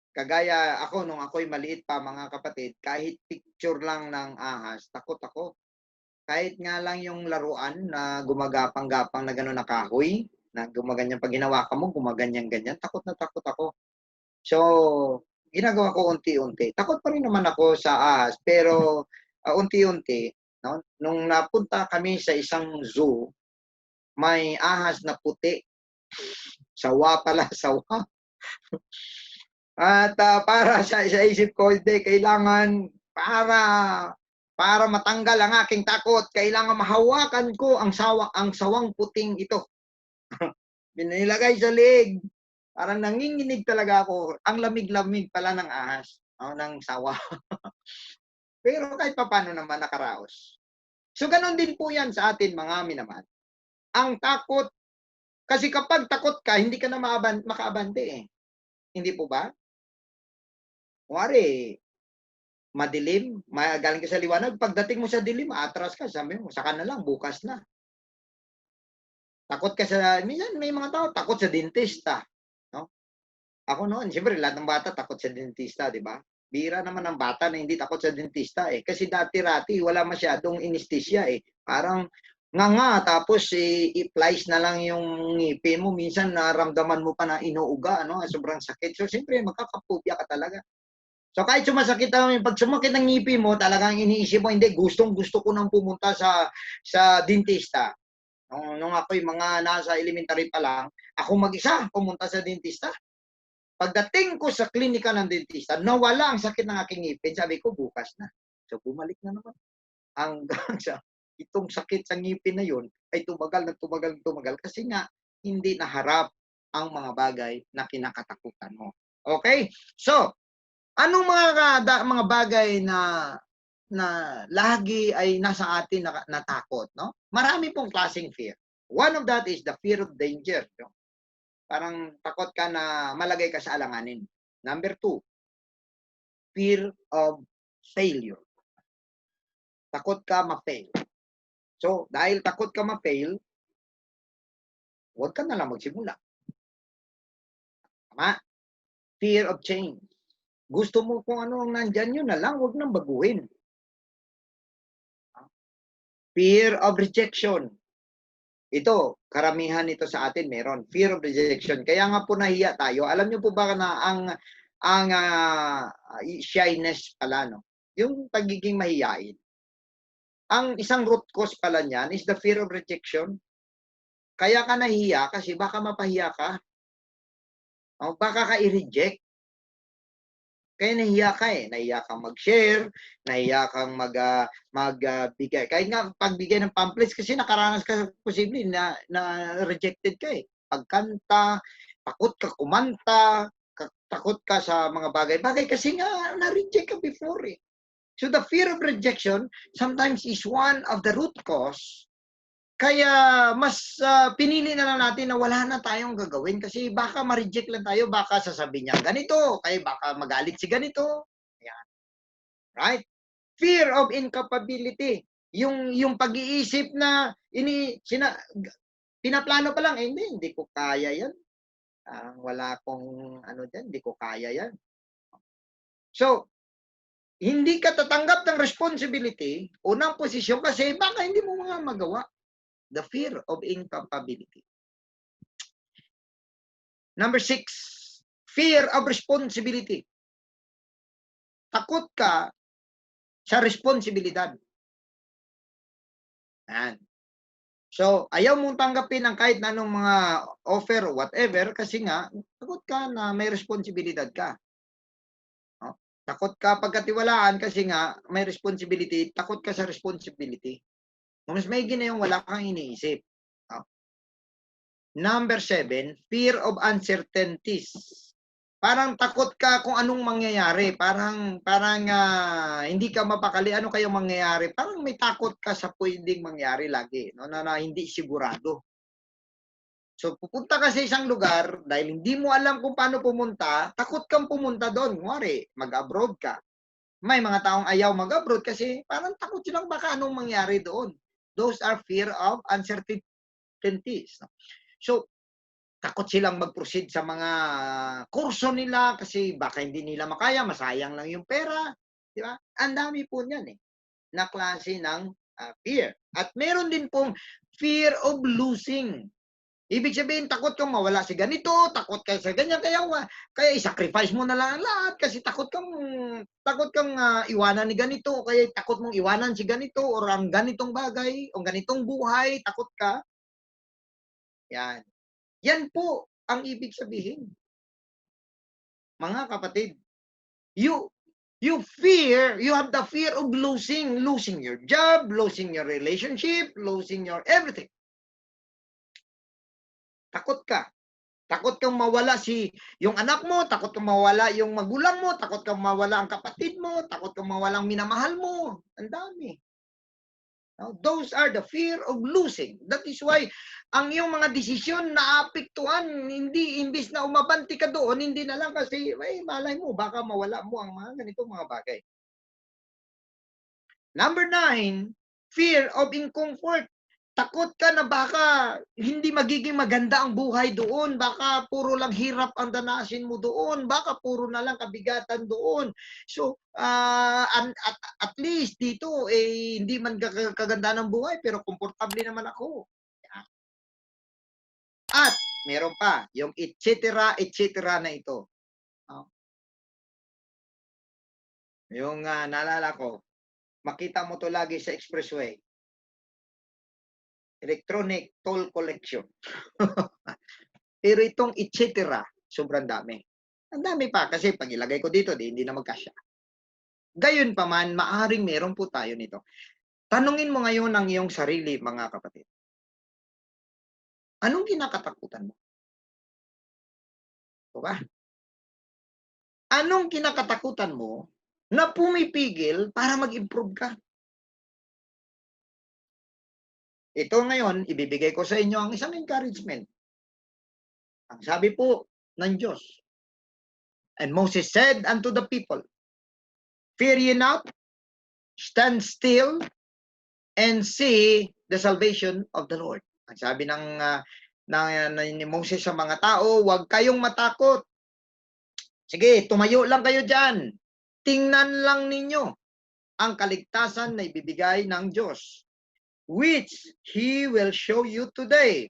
Kagaya ako, nung ako'y maliit pa mga kapatid, kahit picture lang ng ahas, takot ako. Kahit nga lang yung laruan na gumagapang-gapang na gano'n na kahoy, na gumaganyan, pag hinawakan mo, gumaganyan-ganyan, takot na takot ako. So, ginagawa ko unti-unti. Takot pa rin naman ako sa ahas, pero unti-unti, no? Nung napunta kami sa isang zoo, may ahas na puti. Sawa pala, sawa. At para sa isip ko, hindi, kailangan para matanggal ang aking takot, kailangan mahawakan ko ang sawang puting ito. Binilagay sa leg. Parang nanginginig talaga ako. Ang lamig-lamig pala ng ahas, ng sawa. Pero kahit paano naman nakaraos. So ganun din po yan sa atin mga minamahal. Ang takot, kasi kapag takot ka, hindi ka na makaabante eh. Hindi po ba? Kuwari, madilim, galing ka sa liwanag, pagdating mo sa dilim, atras ka, sabi mo, saka na lang, bukas na. Takot ka minsan may mga tao, takot sa dentista. No? Ako noon, siyempre, lahat ng bata takot sa dentista, di ba? Bira naman ang bata na hindi takot sa dentista eh. Kasi dati-rati, wala masyadong anesthesia eh. Parang nga tapos i-plies na lang yung ngipin mo. Minsan naramdaman mo pa na inuuga, ano, sobrang sakit. So, siyempre, magkakapobia ka talaga. So, kahit sumasakit naman, pag sumakit ang ngipin mo, talagang iniisip mo, hindi, gustong-gusto ko nang pumunta sa dentista. Nung ako'y mga nasa elementary pa lang, ako mag-isa pumunta sa dentista. Pagdating ko sa klinika ng dentista, nawala ang sakit ng aking ngipin. Sabi ko, bukas na. So, bumalik na naman. Hanggang sa itong sakit sa ngipin na yun ay tumagal na tumagal na tumagal kasi nga hindi naharap ang mga bagay na kinakatakutan mo. Okay? So, anong mga bagay na lagi ay nasa atin na takot, no? Marami pong klaseng fear. One of that is the fear of danger, no? Parang takot ka na malagay ka sa alanganin. Number 2, fear of failure. Takot ka ma-fail. So, dahil takot ka ma-fail, huwag ka na lang magsimula. Tama? Fear of change. Gusto mo kung ano ang nandyan, yun na lang, huwag nang baguhin. Fear of rejection. Ito, karamihan ito sa atin meron. Fear of rejection. Kaya nga po nahiya tayo. Alam niyo po ba na ang shyness pala, no? Yung pagiging mahiyain. Ang isang root cause pala niyan is the fear of rejection. Kaya ka nahiya kasi baka mapahiya ka. O, baka ka i-reject. Kaya nahiya ka eh. Nahiya kang mag-share, nahiya kang magbigay. Kahit nga pagbigay ng pamphlets kasi nakaranas ka posible na rejected ka eh. Pagkanta, takot ka kumanta, takot ka sa mga bagay-bagay kasi nga na-reject ka before eh. So the fear of rejection sometimes is one of the root cause. Kaya mas pinili na lang natin na wala na tayong gagawin kasi baka ma-reject lang tayo, baka sasabihin niya ganito, kaya baka magalit si ganito. Ayan. Right? Fear of incapability. Yung pag-iisip na pinaplano pa lang, hindi ko kaya yan. Wala akong ano dyan, hindi ko kaya yan. So, hindi ka tatanggap ng responsibility, unang posisyon kasi baka hindi mo mga magawa. The fear of incapability. Number 6, fear of responsibility. Takot ka sa responsibilidad. Yan. So, ayaw mong tanggapin ang kahit na anong mga offer or whatever kasi nga, takot ka na may responsibilidad ka. No? Takot ka pagkatiwalaan kasi nga may responsibility, takot ka sa responsibility. Mas may ginayong wala kang iniisip. No? Number 7, fear of uncertainties. Parang takot ka kung anong mangyayari. Parang hindi ka mapakali ano kayong mangyayari. Parang may takot ka sa pwedeng mangyari lagi, no? Na hindi sigurado. So pupunta ka sa isang lugar dahil hindi mo alam kung paano pumunta, takot kang pumunta doon. Kunwari, mag-abroad ka. May mga taong ayaw mag-abroad kasi parang takot silang baka anong mangyari doon. Those are fear of uncertainties. So, takot silang mag-proceed sa mga kurso nila kasi baka hindi nila makaya, masayang lang yung pera. Di ba? Ang dami po niyan eh, na klase ng fear. At meron din pong fear of losing. Ibig sabihin, takot kang mawala si ganito, takot ka sa ganyan, kaya i-sacrifice mo na lang ang lahat kasi takot kang iwanan ni ganito, kaya takot mong iwanan si ganito, or ang ganitong bagay, o ganitong buhay, takot ka. Yan. Yan po ang ibig sabihin. Mga kapatid, you have the fear of losing your job, losing your relationship, losing your everything. Takot ka. Takot kang mawala yung anak mo, takot kang mawala yung magulang mo, takot kang mawala ang kapatid mo, takot kang mawala ang minamahal mo. Ang dami. Now, those are the fear of losing. That is why ang iyong mga desisyon naapektuhan, imbis na umabanti ka doon, hindi na lang kasi, malay mo, baka mawala mo ang mga ganitong mga bagay. Number 9, fear of incomfort. Takot ka na baka hindi magiging maganda ang buhay doon. Baka puro lang hirap ang danasin mo doon. Baka puro na lang kabigatan doon. So, at least dito, hindi man kaganda ng buhay, pero komportable naman ako. At, meron pa, yung et cetera na ito. Yung naalala ko, makita mo to lagi sa expressway. Electronic toll collection. Pero itong et cetera, sobrang dami. Ang dami pa kasi pag ilagay ko dito, hindi na magkasya. Gayon pa man, maaring meron po tayo nito. Tanungin mo ngayon ang iyong sarili, mga kapatid. Anong kinakatakutan mo? Diba? Anong kinakatakutan mo na pumipigil para mag-improve ka? Ito ngayon, ibibigay ko sa inyo ang isang encouragement. Ang sabi po ng Diyos, and Moses said unto the people, fear ye not, stand still, and see the salvation of the Lord. Ang sabi ni Moses sa mga tao, huwag kayong matakot. Sige, tumayo lang kayo dyan. Tingnan lang ninyo ang kaligtasan na ibibigay ng Diyos, which He will show you today.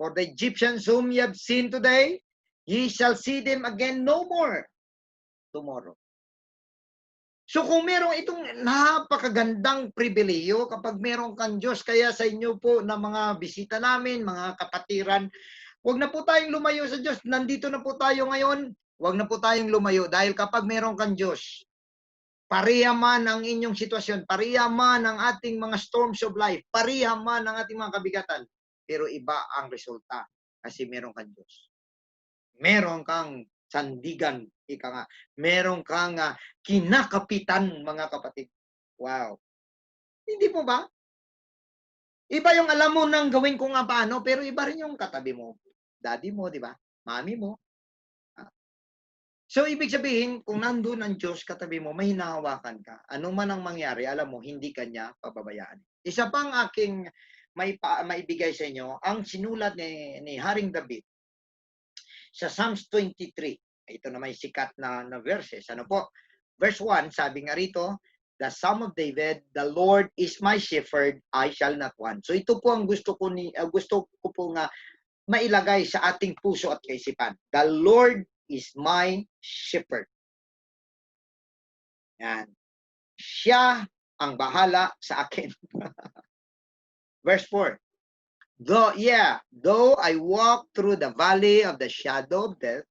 For the Egyptians whom ye have seen today, ye shall see them again no more tomorrow. So kung meron itong napakagandang pribileyo kapag meron kang Diyos, kaya sa inyo po na mga bisita namin, mga kapatiran, huwag na po tayong lumayo sa Diyos. Nandito na po tayo ngayon, huwag na po tayong lumayo dahil kapag meron kang Diyos, pariya man ang inyong sitwasyon, pariya man ang ating mga storms of life, pariya man ang ating mga kabigatan, pero iba ang resulta kasi meron kang Diyos. Meron kang sandigan, ika nga. Meron kang kinakapitan, mga kapatid. Wow. Hindi mo ba? Iba yung alam mo nang gawin ko nga paano, pero iba rin yung katabi mo. Daddy mo, di ba? Mami mo. So, ibig sabihin, kung nandun ang Diyos katabi mo, may hinahawakan ka. Ano man ang mangyari, alam mo, hindi ka niya pababayaan. Isa pang aking maibigay sa inyo, ang sinulat ni Haring David sa Psalms 23. Ito na may sikat na verses. Ano po? Verse 1, sabi nga rito, the Psalm of David, the Lord is my shepherd, I shall not want. So ito po ang gusto ko po nga mailagay sa ating puso at kaisipan. The Lord is my shepherd. Yan. Siya ang bahala sa akin. Verse 4. Though I walk through the valley of the shadow of death,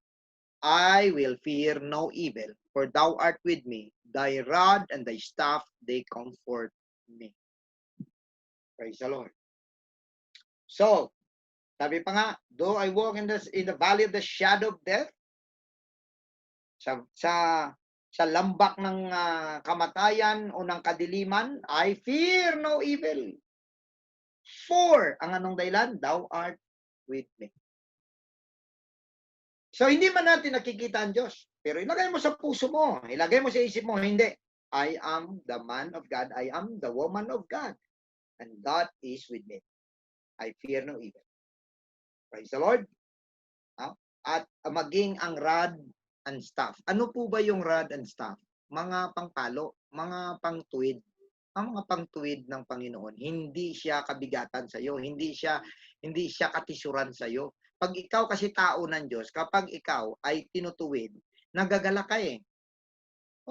I will fear no evil, for thou art with me. Thy rod and thy staff, they comfort me. Praise the Lord. So, sabi pa nga, though I walk in the valley of the shadow of death, sa lambak ng kamatayan o ng kadiliman, I fear no evil. For, ang anong dahilan? Thou art with me. So, hindi man natin nakikita ang Diyos. Pero ilagay mo sa puso mo. Ilagay mo sa isip mo, hindi. I am the man of God. I am the woman of God. And God is with me. I fear no evil. Praise the Lord. At maging ang rod and staff. Ano po ba yung rod and staff? Mga pangpalo, mga pangtuwid. Ang mga pangtuwid ng Panginoon, hindi siya kabigatan sa iyo, hindi siya katisuran sa iyo. Pag ikaw kasi tao ng Diyos, kapag ikaw ay tinutuwid, nagagala ka eh.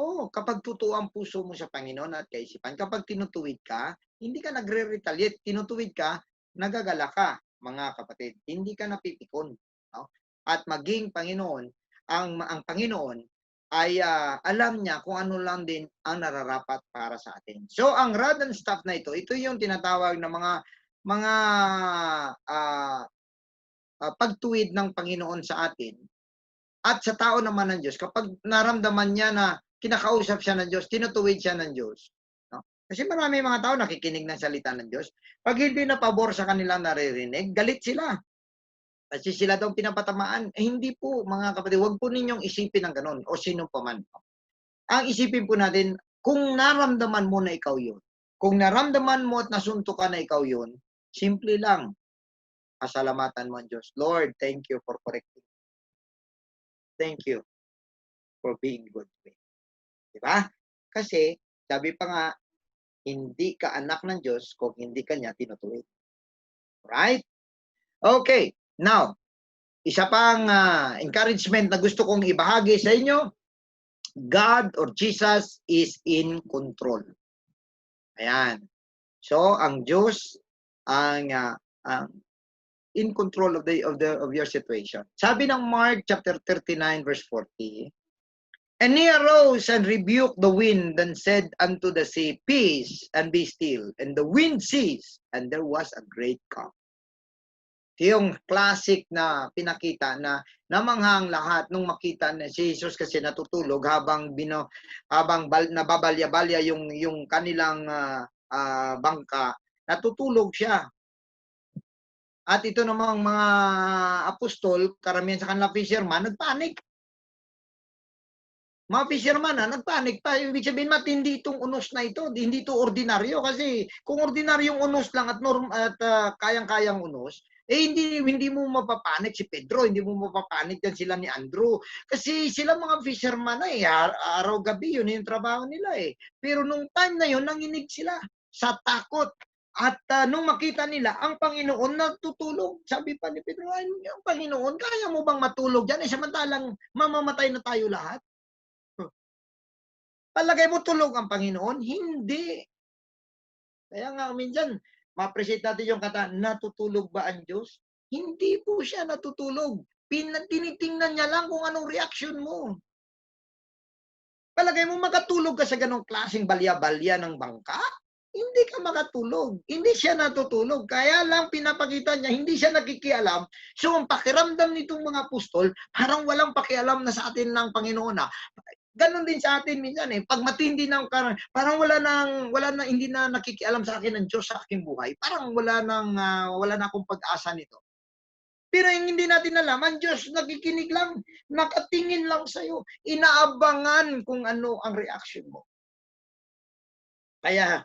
Oo, kapag totoo ang puso mo sa Panginoon at kaisipan, kapag tinutuwid ka, hindi ka nagre-retaliate, tinutuwid ka, nagagala ka, mga kapatid. Hindi ka napipikon. No? At maging Panginoon, ang Panginoon, ay alam niya kung ano lang din ang nararapat para sa atin. So, ang rod and staff na ito yung tinatawag na mga pagtuwid ng Panginoon sa atin. At sa tao naman ng Diyos, kapag naramdaman niya na kinakausap siya ng Diyos, tinutuwid siya ng Diyos. No? Kasi marami mga tao nakikinig ng salita ng Diyos. Pag hindi na pabor sa kanilang naririnig, galit sila. Kasi sila daw pinapatamaan. Hindi po, mga kapatid, huwag po ninyong isipin ng ganun o sino pa man. Ang isipin po natin, kung naramdaman mo na ikaw yun, kung naramdaman mo at nasunto ka na ikaw yun, Simple lang. Pasalamatan mo ang Diyos. Lord, thank you for correcting. Thank you for being good to me. Diba? Kasi, sabi pa nga, hindi ka anak ng Diyos kung hindi ka niya tinutuwid. Right? Okay. Now, isa pang encouragement na gusto kong ibahagi sa inyo, God or Jesus is in control. Ayan. So, ang Diyos ang in control of your situation. Sabi ng Mark chapter 39 verse 40, and he arose and rebuked the wind and said unto the sea, peace, and be still. And the wind ceased, and there was a great calm. Ito yung classic na pinakita na namanghang lahat nung makita na si Jesus kasi natutulog habang nababalya-balya yung kanilang bangka, natutulog siya. At ito namang mga apostol, karamihan sa kanila fisherman, nagpanik. Mga fisherman nagpanik pa. Ibig sabihin, matindi itong unos na ito. Hindi ito ordinaryo. Kasi kung ordinaryong unos lang at kayang-kayang unos, hindi mo mapapanik si Pedro, hindi mo mapapanik yan sila ni Andrew. Kasi sila mga fisherman araw-gabi, yun yung trabaho nila eh. Pero nung time na yun, nanginig sila sa takot. At nung makita nila, ang Panginoon natutulog. Sabi pa ni Pedro, ang Panginoon, kaya mo bang matulog dyan? Samantalang mamamatay na tayo lahat. Palagay mo tulog ang Panginoon? Hindi. Kaya nga minsan, ma-appreciate natin yung kata, natutulog ba ang Diyos? Hindi po siya natutulog. Tinitingnan niya lang kung anong reaction mo. Palagay mo makatulog ka sa ganong klaseng balya-balya ng bangka? Hindi ka makatulog. Hindi siya natutulog. Kaya lang pinapakita niya, hindi siya nakikialam. So, ang pakiramdam nitong mga apostol, parang walang pakialam na sa atin ng Panginoon. Ganon din sa atin minsan eh. Pag matindi ng parang wala na, hindi na nakikialam sa akin ng Diyos sa aking buhay. Parang wala na akong pag-asa nito. Pero yung hindi natin alam, ang Diyos nakikinig lang, nakatingin lang sa'yo, inaabangan kung ano ang reaction mo. Kaya,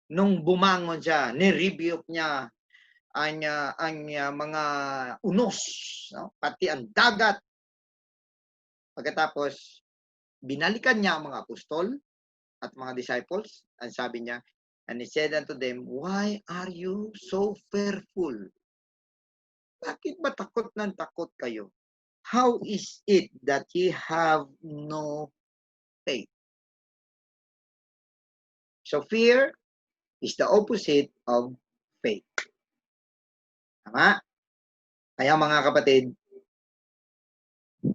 nung bumangon siya, ni-rebuke niya ang mga unos, no? Pati ang dagat. Pagkatapos, binalikan niya ang mga apostol at mga disciples, and sabi niya, and he said unto them, why are you so fearful? Bakit ba takot ng takot kayo? How is it that ye have no faith? So fear is the opposite of faith. Tama? Kaya mga kapatid,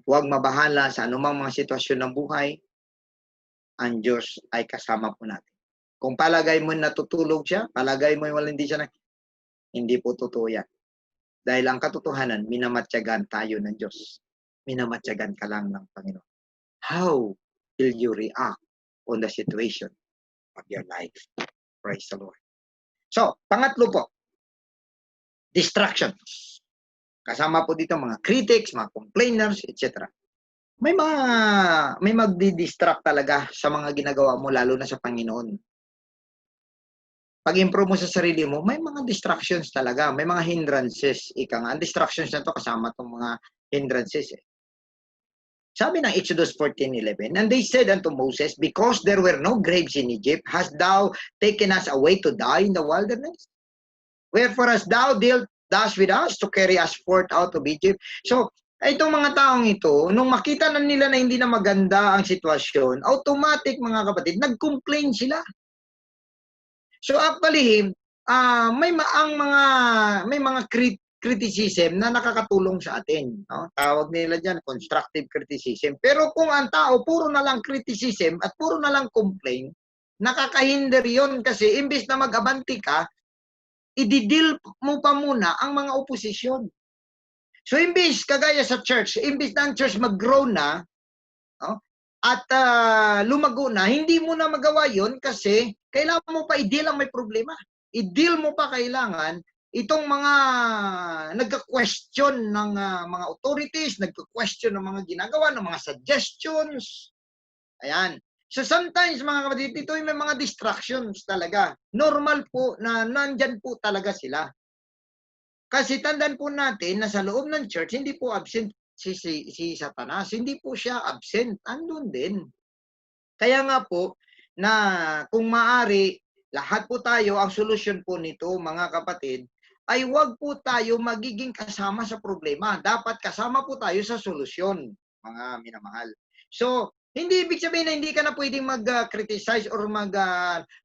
huwag mabahala sa anumang mga sitwasyon ng buhay. Ang Diyos ay kasama po natin. Kung palagay mo natutulog siya, palagay mo hindi siya hindi po totoo yan. Dahil ang katotohanan, minamatyagan tayo ng Diyos. Minamatyagan ka lang ng Panginoon. How will you react on the situation of your life? Praise the Lord. So, pangatlo po, distractions. Kasama po dito mga critics, mga complainers, etc. May magdi-distract talaga sa mga ginagawa mo, lalo na sa Panginoon. Pag-improve mo sa sarili mo, may mga distractions talaga. May mga hindrances. Ang distractions na to kasama itong mga hindrances. Sabi ng Exodus 14:11, and they said unto Moses, because there were no graves in Egypt, hast thou taken us away to die in the wilderness? Wherefore hast thou dealt thus with us to carry us forth out of Egypt? So, itong mga taong ito, nung makita na nila na hindi na maganda ang sitwasyon, automatic mga kapatid, nag-complain sila. So actually, may mga criticism na nakakatulong sa atin, no? Tawag nila diyan constructive criticism. Pero kung ang tao puro na lang criticism at puro na lang complain, nakakahinder 'yon kasi imbes na mag-abante ka, i-deal mo pa muna ang mga oposisyon. So imbes kagaya sa church, imbes na ang church mag-grow na, no? At lumago na, hindi mo na magawa yon kasi kailangan mo pa i-deal ang may problema. I-deal mo pa kailangan itong mga nagka-question ng mga authorities, nagka-question ng mga ginagawa, ng mga suggestions. Ayan. So sometimes mga kapatid, ito may mga distractions talaga. Normal po na nandyan po talaga sila. Kasi tandaan po natin na sa loob ng church, hindi po absent si Satanas. Hindi po siya absent. Andun din. Kaya nga po, na kung maaari, lahat po tayo, ang solusyon po nito, mga kapatid, ay wag po tayo magiging kasama sa problema. Dapat kasama po tayo sa solusyon, mga minamahal. So, hindi ibig sabihin na hindi ka na pwedeng mag-criticize or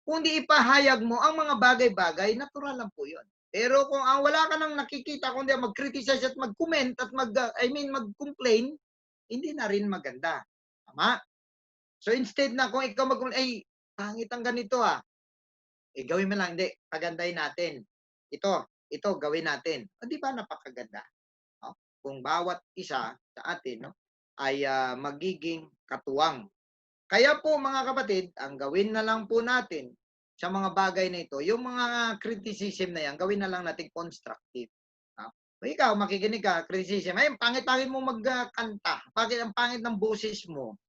kundi ipahayag mo ang mga bagay-bagay, natural lang po yun. Pero kung wala ka nang nakikita, kundi mag-criticize at mag-comment at mag-complain, hindi na rin maganda. Tama? So instead na kung ikaw ay pangit ang ganito gawin mo lang, hindi, pagandahin natin. Ito, gawin natin. O di ba napakaganda? No? Kung bawat isa sa atin ay magiging katuwang. Kaya po mga kapatid, ang gawin na lang po natin sa mga bagay na ito, yung mga criticism na yan, gawin na lang natin constructive. O ikaw, makikinig ka, criticism, ay, pangit-pangit mo magkanta. Bakit ang pangit ng boses mo?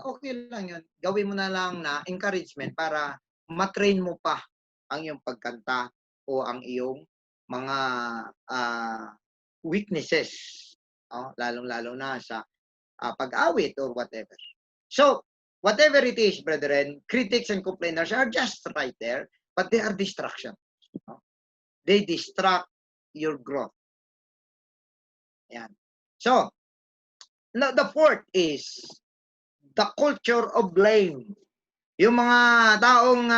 Okay lang yun. Gawin mo na lang na encouragement para matrain mo pa ang iyong pagkanta o ang iyong mga weaknesses. Lalong-lalo na sa pag-awit or whatever. So, whatever it is, brethren, critics and complainers are just right there, but they are distractions. They distract your growth. Yan. So, the fourth is the culture of blame. Yung mga taong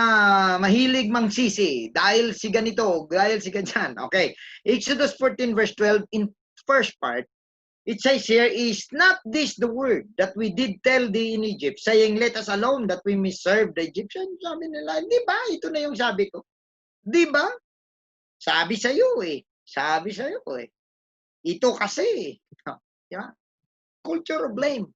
mahilig mangsisi dahil si ganito, dahil si ganyan. Okay. Exodus 14 verse 12 in first part, it says here, is not this the word that we did tell thee in Egypt, saying, let us alone that we may serve the Egyptians? Sabi nila, di ba? Ito na yung sabi ko. Di ba? Sabi sa iyo Sabi sa iyo Ito kasi. Diba? Culture of blame.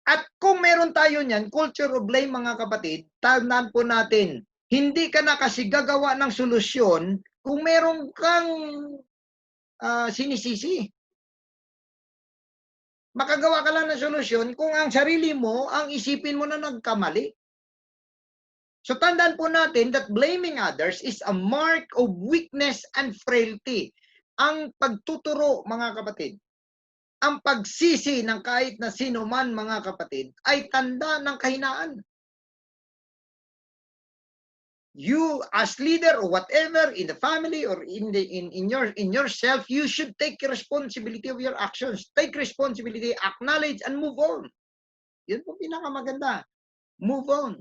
At kung meron tayo niyan, culture of blame, mga kapatid, tandaan po natin, hindi ka na kasi gagawa ng solusyon kung meron kang sinisisi. Makagawa ka lang ng solusyon kung ang sarili mo, ang isipin mo na nagkamali. So tandaan po natin that blaming others is a mark of weakness and frailty. Ang pagtuturo, mga kapatid, ang pagsisi ng kahit na sino man, mga kapatid, ay tanda ng kahinaan. You as leader or whatever in the family or in yourself, you should take responsibility of your actions. Take responsibility, acknowledge, and move on. Yun po pinakamaganda. Move on.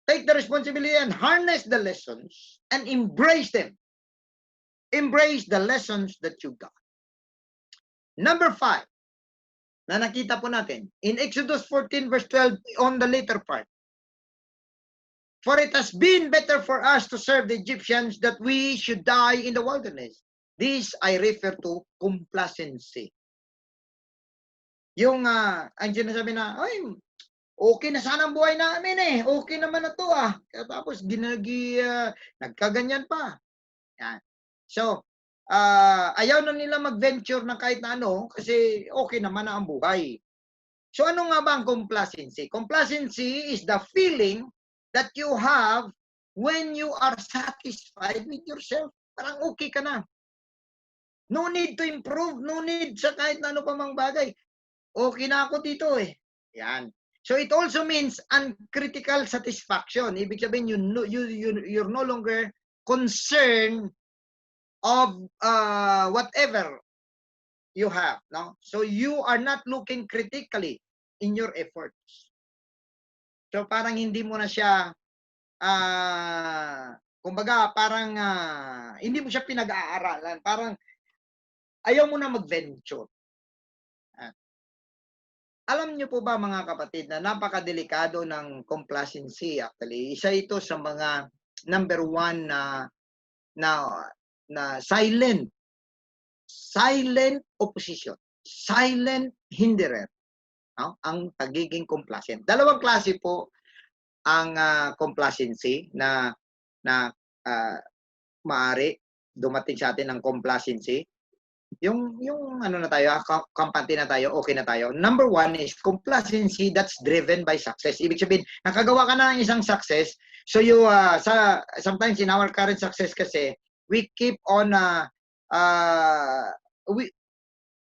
Take the responsibility and harness the lessons and embrace them. Embrace the lessons that you got. Number 5, na nakita po natin, in Exodus 14 verse 12 on the later part. For it has been better for us to serve the Egyptians that we should die in the wilderness. This I refer to complacency. Yung ang sinasabi na, ay, okay na sana ang buhay namin okay naman na to Tapos nagkaganyan pa. Yan. So, ayaw na nila mag-venture na kahit na ano kasi okay naman na ang buhay. So ano nga ba ang complacency? Complacency is the feeling that you have when you are satisfied with yourself. Parang okay ka na. No need to improve. No need sa kahit na ano pa mang bagay. Okay na ako dito Yan. So it also means uncritical satisfaction. Ibig sabihin, you're no longer concerned of whatever you have. No? So you are not looking critically in your efforts. So parang hindi mo na siya, kumbaga parang hindi mo siya pinag-aaralan. Parang ayaw mo na mag-venture. Alam niyo po ba, mga kapatid, na napakadelikado ng complacency actually. Isa ito sa mga number 1 na silent opposition, silent hinderer. Ang pagiging complacent. Dalawang klase po ang complacency na maaari dumating sa atin ng complacency. Yung ano na tayo, kampante na tayo, okay na tayo. Number 1 is complacency that's driven by success. Ibig sabihin, nakagawa ka na ng isang success, so you sometimes in our current success kasi, we keep on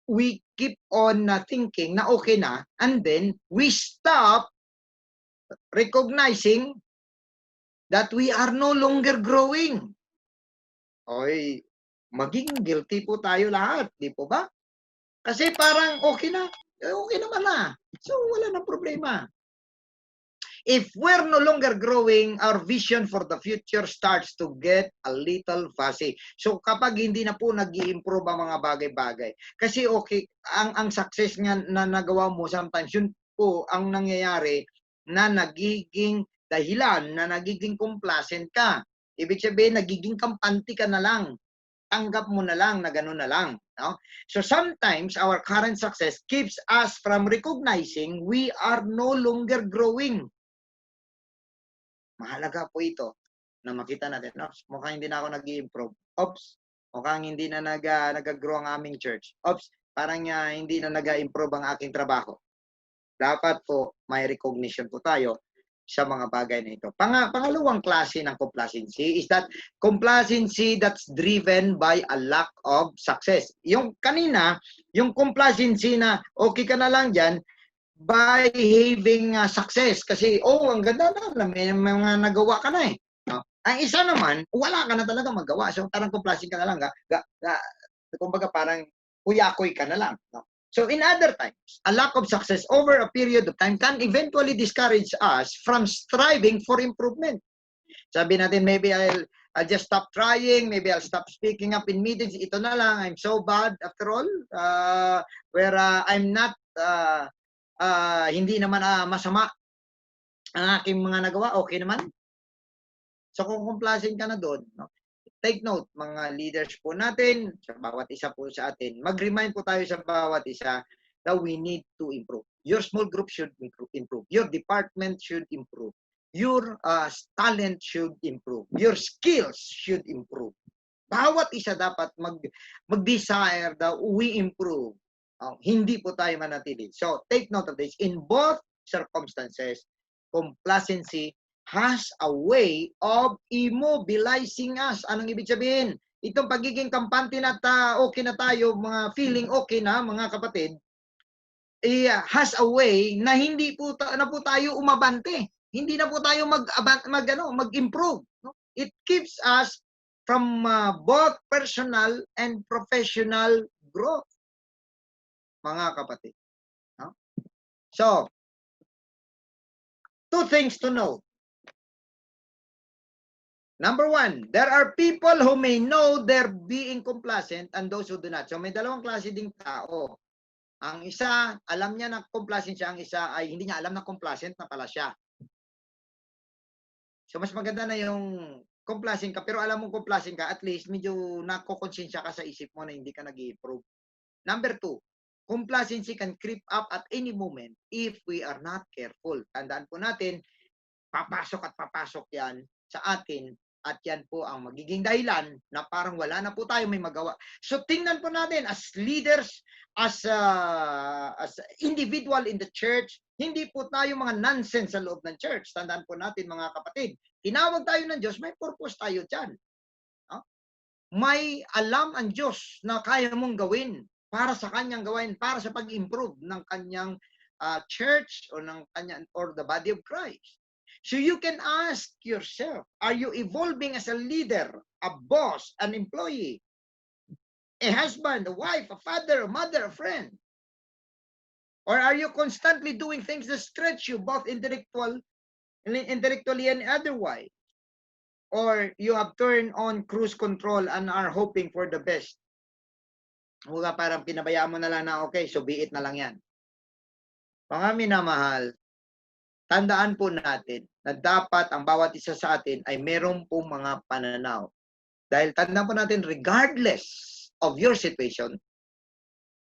we keep on thinking na okay na, and then we stop recognizing that we are no longer growing. Oy, magiging guilty po tayo lahat, di po ba? Kasi parang okay na, okay naman na. So wala nang problema. If we're no longer growing, our vision for the future starts to get a little fuzzy. So kapag hindi na po nag-i-improve ang mga bagay-bagay, kasi okay, ang success nga na nagawa mo sometimes, yun po ang nangyayari na nagiging dahilan, na nagiging complacent ka. Ibig sabihin, nagiging kampante ka na lang. Tanggap mo na lang na gano'n na lang. No? So sometimes, our current success keeps us from recognizing we are no longer growing. Mahalaga po ito na makita natin, oops, mukhang hindi na ako nag-i-improve. Oops, mukhang hindi na nag-grow ang aming church. Oops, parang hindi na nag-improve ang aking trabaho. Dapat po may recognition po tayo sa mga bagay na ito. Pangalawang klase ng complacency is that complacency that's driven by a lack of success. Yung kanina, yung complacency na okay ka na lang dyan, by having success. Kasi, ang ganda na, may mga nagawa ka na eh. No? Ang isa naman, wala ka na talaga magawa. So, parang complacent ka na lang. Kumbaga, parang kuyakoy ka na lang. No? So, in other times, a lack of success over a period of time can eventually discourage us from striving for improvement. Sabi natin, maybe I'll just stop trying, maybe I'll stop speaking up in meetings. Ito na lang, I'm so bad after all, where I'm not hindi naman masama ang aking mga nagawa, okay naman. So kung complacent ka na doon, no? Take note, mga leaders po natin, sa bawat isa po sa atin, mag-remind po tayo sa bawat isa that we need to improve. Your small group should improve. Your department should improve. Your talent should improve. Your skills should improve. Bawat isa dapat mag-desire that we improve. Hindi po tayo manatili. So, take note of this. In both circumstances, complacency has a way of immobilizing us. Anong ibig sabihin? Itong pagiging kampante na okay na tayo, mga feeling okay na, mga kapatid, has a way na hindi po na po tayo umabante. Hindi na po tayo mag-improve. No? It keeps us from both personal and professional growth. Mga kapatid. No? So, two things to know. Number one, there are people who may know they're being complacent and those who do not. So, may dalawang klase ding tao. Ang isa, alam niya na complacent siya. Ang isa ay hindi niya alam na complacent na pala siya. So, mas maganda na yung complacent ka, pero alam mong complacent ka, at least medyo nakokonsensya ka sa isip mo na hindi ka nag-i-improve. Number two, complacency can creep up at any moment if we are not careful. Tandaan po natin, papasok yan sa atin at yan po ang magiging dahilan na parang wala na po tayo may magawa. So tingnan po natin as leaders, as individual in the church, hindi po tayo mga nonsense sa loob ng church. Tandaan po natin mga kapatid, tinawag tayo ng Diyos, may purpose tayo dyan. No? May alam ang Diyos na kaya mong gawin para sa kanyang gawain, para sa pag-improve ng kanyang church o ng kanyang or the body of Christ. So you can ask yourself, are you evolving as a leader, a boss, an employee, a husband, a wife, a father, a mother, a friend? Or are you constantly doing things that stretch you both intellectually and otherwise? Or you have turned on cruise control and are hoping for the best? Huwag parang pinabayaan mo na lang na okay, so be it na lang yan. Mga minamahal, tandaan po natin na dapat ang bawat isa sa atin ay meron pong mga pananaw. Dahil tandaan po natin, regardless of your situation,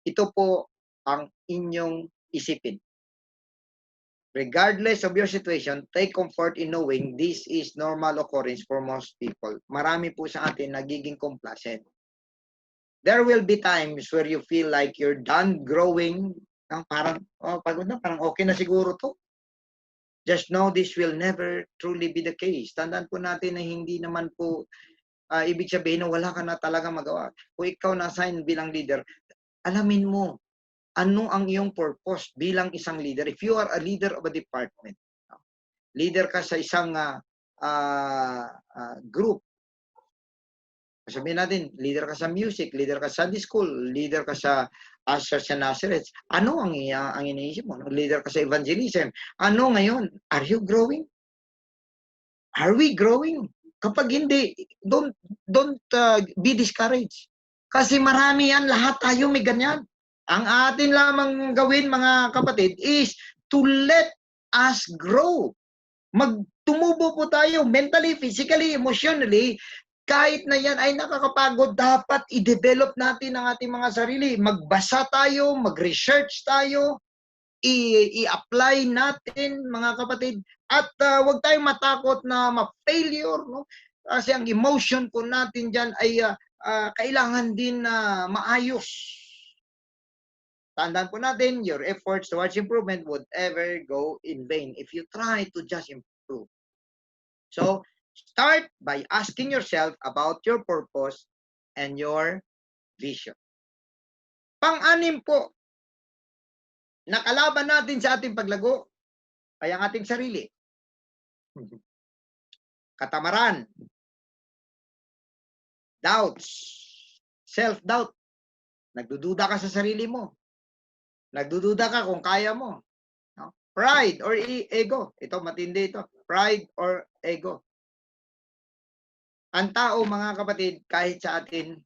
ito po ang inyong isipin. Regardless of your situation, take comfort in knowing this is normal occurrence for most people. Marami po sa atin nagiging complacent. There will be times where you feel like you're done growing. Parang, pagod na, parang okay na siguro to. Just know this will never truly be the case. Tandaan po natin na hindi naman po ibig sabihin na wala ka na talaga magawa. Kung ikaw na-assign bilang leader, alamin mo ano ang iyong purpose bilang isang leader. If you are a leader of a department, leader ka sa isang group, sabihin natin, leader ka sa music, leader ka sa Sunday school, leader ka sa Asher sa Nazareth, ano ang iniisip mo? Leader ka sa evangelism, ano ngayon? Are you growing? Are we growing? Kapag hindi, don't be discouraged. Kasi marami yan, lahat tayo may ganyan. Ang atin lamang gawin, mga kapatid, is to let us grow. Tumubo po tayo mentally, physically, emotionally. Kahit na yan ay nakakapagod, dapat i-develop natin ang ating mga sarili. Magbasa tayo, mag-research tayo, i-apply natin, mga kapatid. At huwag tayong matakot na ma-failure, no? Kasi ang emotion po natin dyan ay kailangan din na maayos. Tandaan po natin, your efforts towards improvement would ever go in vain if you try to just improve. So, start by asking yourself about your purpose and your vision. Pang-anim po, nakalaban natin sa ating paglago ay ang ating sarili. Katamaran, doubts, self-doubt. Nagdududa ka sa sarili mo. Nagdududa ka kung kaya mo. No? Pride or ego. Ito, matindi ito. Pride or ego. Ang tao, mga kapatid, kahit sa atin,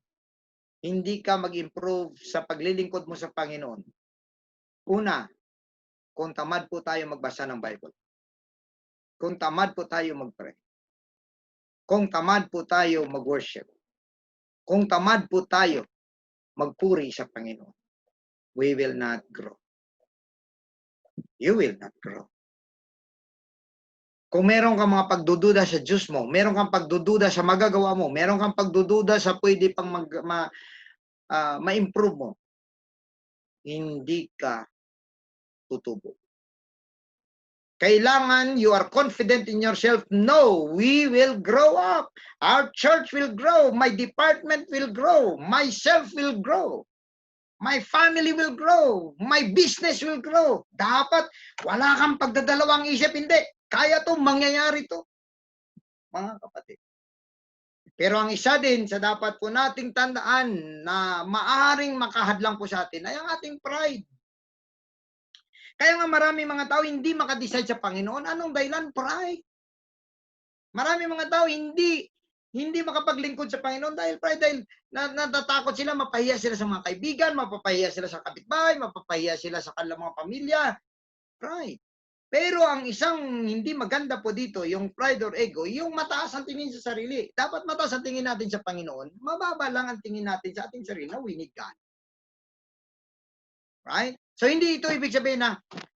hindi ka mag-improve sa paglilingkod mo sa Panginoon. Una, kung tamad po tayo magbasa ng Bible. Kung tamad po tayo mag-pray. Kung tamad po tayo mag-worship. Kung tamad po tayo magpuri sa Panginoon. We will not grow. You will not grow. Kung meron kang mga pagdududa sa Diyos mo, meron kang pagdududa sa magagawa mo, meron kang pagdududa sa pwede pang ma-improve mo, hindi ka tutubo. Kailangan you are confident in yourself. No, we will grow up. Our church will grow. My department will grow. Myself will grow. My family will grow. My business will grow. Dapat wala kang pagdadalawang isip. Hindi. Kaya to, mangyayari to. Mga kapatid. Pero ang isa din sa dapat po nating tandaan na maaaring makahadlang po sa atin ay ang ating pride. Kaya nga marami mga tao hindi makadecide sa Panginoon. Anong dahilan? Pride. Marami mga tao hindi makapaglingkod sa Panginoon dahil pride, dahil natatakot sila, mapahiya sila sa mga kaibigan, mapapahiya sila sa kapitbahay, mapapahiya sila sa kanilang mga pamilya. Pride. Pero ang isang hindi maganda po dito, yung pride or ego, yung mataas ang tingin sa sarili. Dapat mataas ang tingin natin sa Panginoon, mababa lang ang tingin natin sa ating sarili na we need God. Right? So hindi ito ibig sabihin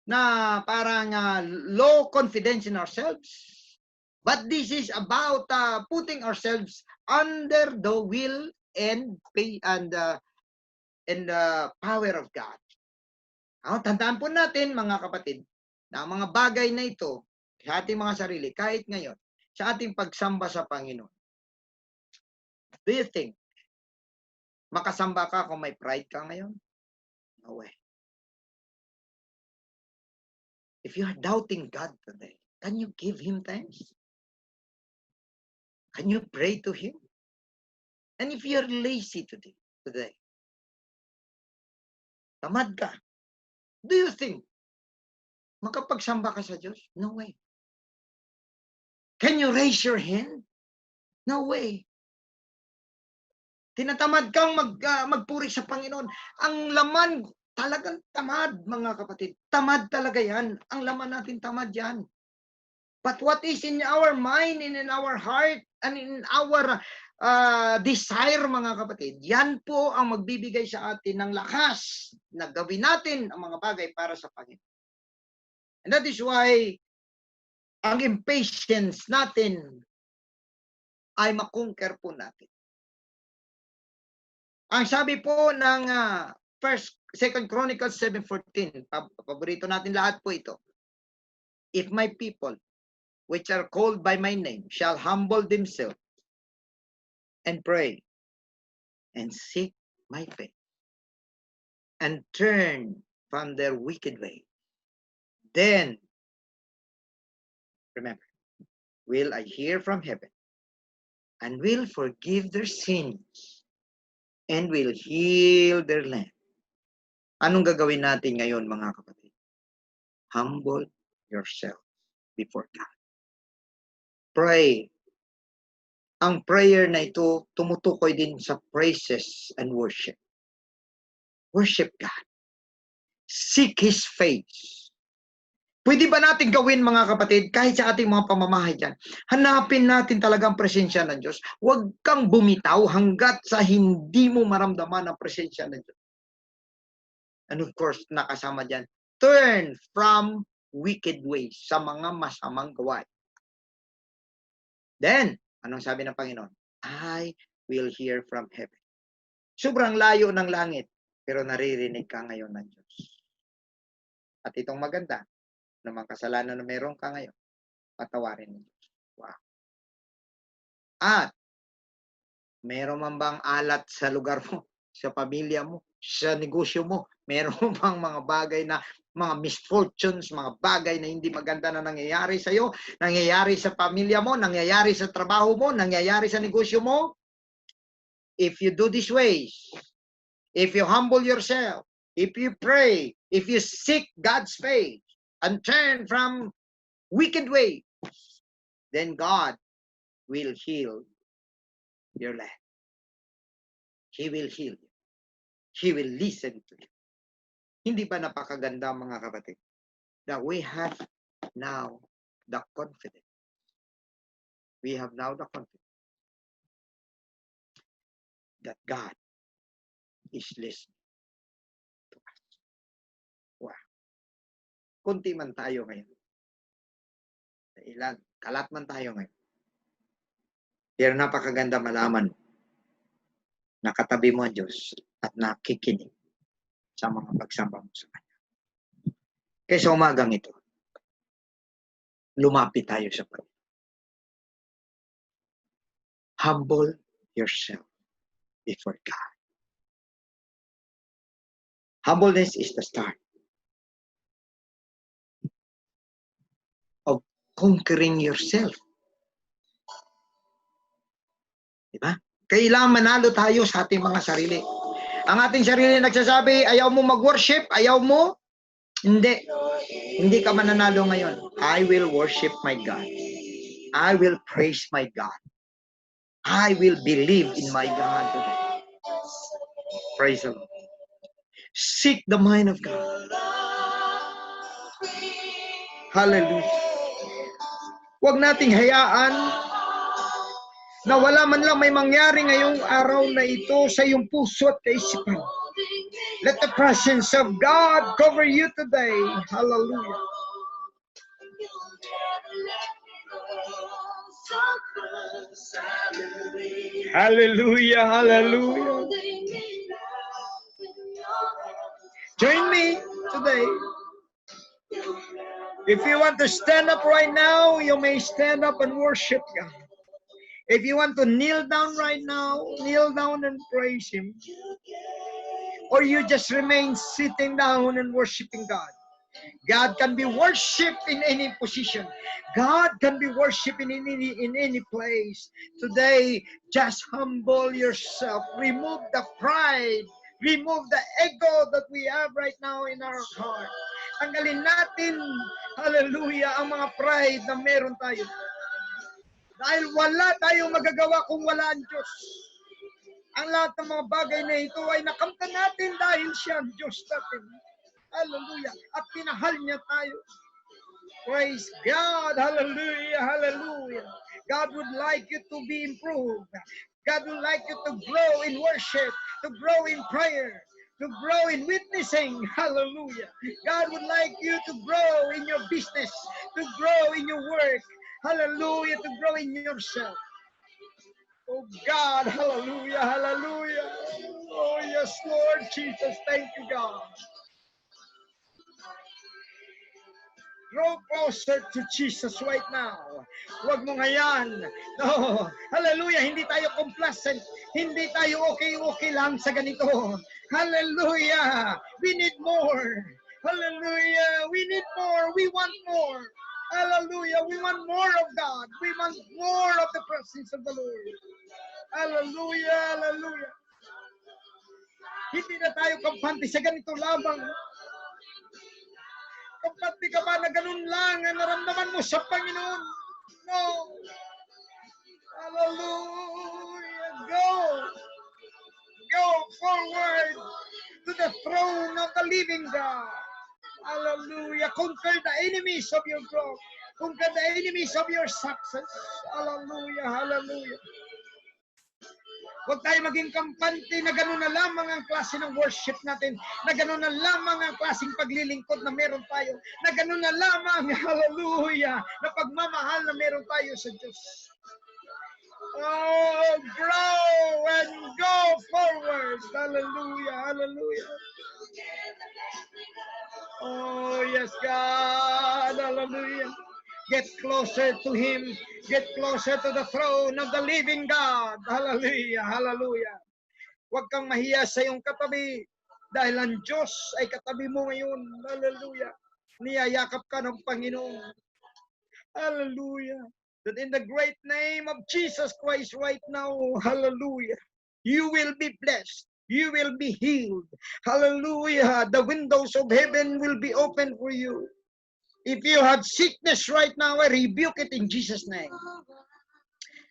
na parang low confidence in ourselves. But this is about putting ourselves under the will and power of God. Tandaan po natin, mga kapatid, na ang mga bagay na ito sa ating mga sarili, kahit ngayon, sa ating pagsamba sa Panginoon. Do you think makasamba ka kung may pride ka ngayon? No way. If you are doubting God today, can you give Him thanks? Can you pray to Him? And if you're lazy today, tamad ka, do you think makapagsamba ka sa Diyos? No way. Can you raise your hand? No way. Tinatamad kang magpuri sa Panginoon. Ang laman, talagang tamad, mga kapatid. Tamad talaga yan. Ang laman natin tamad yan. But what is in our mind and in our heart and in our desire, mga kapatid, yan po ang magbibigay sa atin ng lakas na gawin natin ang mga bagay para sa Panginoon. And that is why ang impatience natin ay makonquer po natin. Ang sabi po ng 2 Chronicles 7:14, paborito natin lahat po ito. If my people, which are called by my name, shall humble themselves and pray and seek my face and turn from their wicked way. Then, remember, will I hear from heaven and will forgive their sins and will heal their land. Anong gagawin natin ngayon, mga kapatid? Humble yourself before God. Pray. Ang prayer na ito tumutukoy din sa praises and worship. Worship God. Seek His face. Pwede ba natin gawin, mga kapatid, kahit sa ating mga pamamahay dyan, hanapin natin talagang presensya ng Diyos. Huwag kang bumitaw hanggat sa hindi mo maramdaman ang presensya ng Diyos. And of course, nakasama dyan, turn from wicked ways, sa mga masamang gawain. Then, anong sabi ng Panginoon? I will hear from heaven. Sobrang layo ng langit, pero naririnig ka ngayon ng Diyos. At itong maganda, namang kasalanan na meron ka ngayon, patawarin ng Diyos. Wow. At, meron man bang alat sa lugar mo, sa pamilya mo, sa negosyo mo, meron bang mga bagay na, mga misfortunes, mga bagay na hindi maganda na nangyayari sa iyo, nangyayari sa pamilya mo, nangyayari sa trabaho mo, nangyayari sa negosyo mo? If you do these ways, if you humble yourself, if you pray, if you seek God's face, and turn from wicked ways, then God will heal your land. He will heal you. He will listen to you. Hindi ba napakaganda, mga kapatid, that we have now the confidence. We have now the confidence that God is listening to us. Wow. Kunti man tayo ngayon. Ilan, kalat man tayo ngayon. Pero napakaganda malaman na katabi mo ang Diyos at nakikinig sa mga pagsamba mo sa Kanya. Kaya sa umagang ito, lumapit tayo sa Panginoon. Humble yourself before God. Humbleness is the start of conquering yourself. Diba? Kailangan manalo tayo sa ating mga sarili. Ang ating sarili nagsasabi, ayaw mo mag-worship, ayaw mo, hindi. Hindi ka mananalo ngayon. I will worship my God. I will praise my God. I will believe in my God today. Praise the Lord. Seek the mind of God. Hallelujah. Huwag nating hayaan na wala man lang may mangyari ngayong araw na ito sa iyong puso at kaisipan. Let the presence of God cover you today. Hallelujah. Hallelujah, hallelujah. Join me today. If you want to stand up right now, you may stand up and worship God. If you want to kneel down right now, kneel down and praise Him. Or you just remain sitting down and worshiping God. God can be worshipped in any position. God can be worshipped in any place. Today, just humble yourself. Remove the pride. Remove the ego that we have right now in our heart. Tanggalin natin, hallelujah, ang mga pride na meron tayo. Dahil wala tayong magagawa kung wala ang Diyos. Ang lahat ng mga bagay na ito ay nakamtan natin dahil siya ang Diyos natin. Hallelujah. At pinahal niya tayo. Praise God. Hallelujah. Hallelujah. God would like you to be improved. God would like you to grow in worship, to grow in prayer, to grow in witnessing. Hallelujah. God would like you to grow in your business, to grow in your work. Hallelujah. To grow in yourself. Oh God. Hallelujah. Hallelujah. Oh yes, Lord Jesus. Thank you, God. Draw closer to Jesus right now. Huwag mo ngayon. No. Hallelujah. Hindi tayo complacent. Hindi tayo okay lang sa ganito. Hallelujah. We need more. Hallelujah. We need more. We want more. Hallelujah. We want more of God. We want more of the presence of the Lord. Hallelujah. Hallelujah. Hindi na tayo kampante sa ganito lamang. Kampante ka ba na ganun lang ang naramdaman mo sa Panginoon? No. Hallelujah. Go. Go forward to the throne of the living God. Hallelujah. Conquer the enemies of your growth. Conquer the enemies of your success. Hallelujah. Hallelujah. Huwag tayo maging kampante na gano'n na lamang ang klase ng worship natin, na gano'n na lamang ang klaseng paglilingkod na meron tayo, na gano'n na lamang, hallelujah, na pagmamahal na meron tayo sa Diyos. Oh, grow and go forward. Hallelujah, hallelujah. Oh, yes, God, hallelujah. Get closer to Him. Get closer to the throne of the living God. Hallelujah, hallelujah. Huwag kang mahiya sa iyong katabi dahil ang Diyos ay katabi mo ngayon. Hallelujah. Niyayakap ka ng Panginoon. Hallelujah. That in the great name of Jesus Christ right now, hallelujah, you will be blessed. You will be healed. Hallelujah. The windows of heaven will be open for you. If you have sickness right now, I rebuke it in Jesus' name.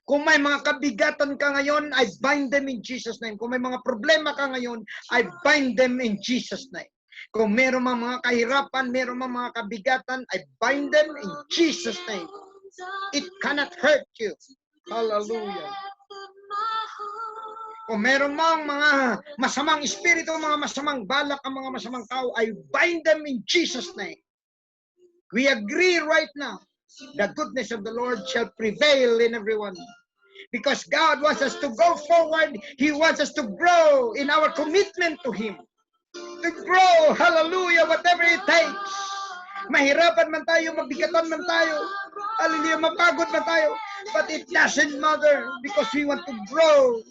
Kung may mga kabigatan ka ngayon, I bind them in Jesus' name. Kung may mga problema ka ngayon, I bind them in Jesus' name. Kung meron mga kahirapan, meron mga kabigatan, I bind them in Jesus' name. It cannot hurt you. Hallelujah. Kung meron mga masamang espiritu, mga masamang balak, ang mga masamang tao, I bind them in Jesus' name. We agree right now, the goodness of the Lord shall prevail in everyone. Because God wants us to go forward. He wants us to grow in our commitment to Him. To grow, hallelujah, whatever it takes. Mahirapan man tayo, mabigatan man tayo, hallelujah, mapagod man tayo. But it doesn't matter because we want to grow.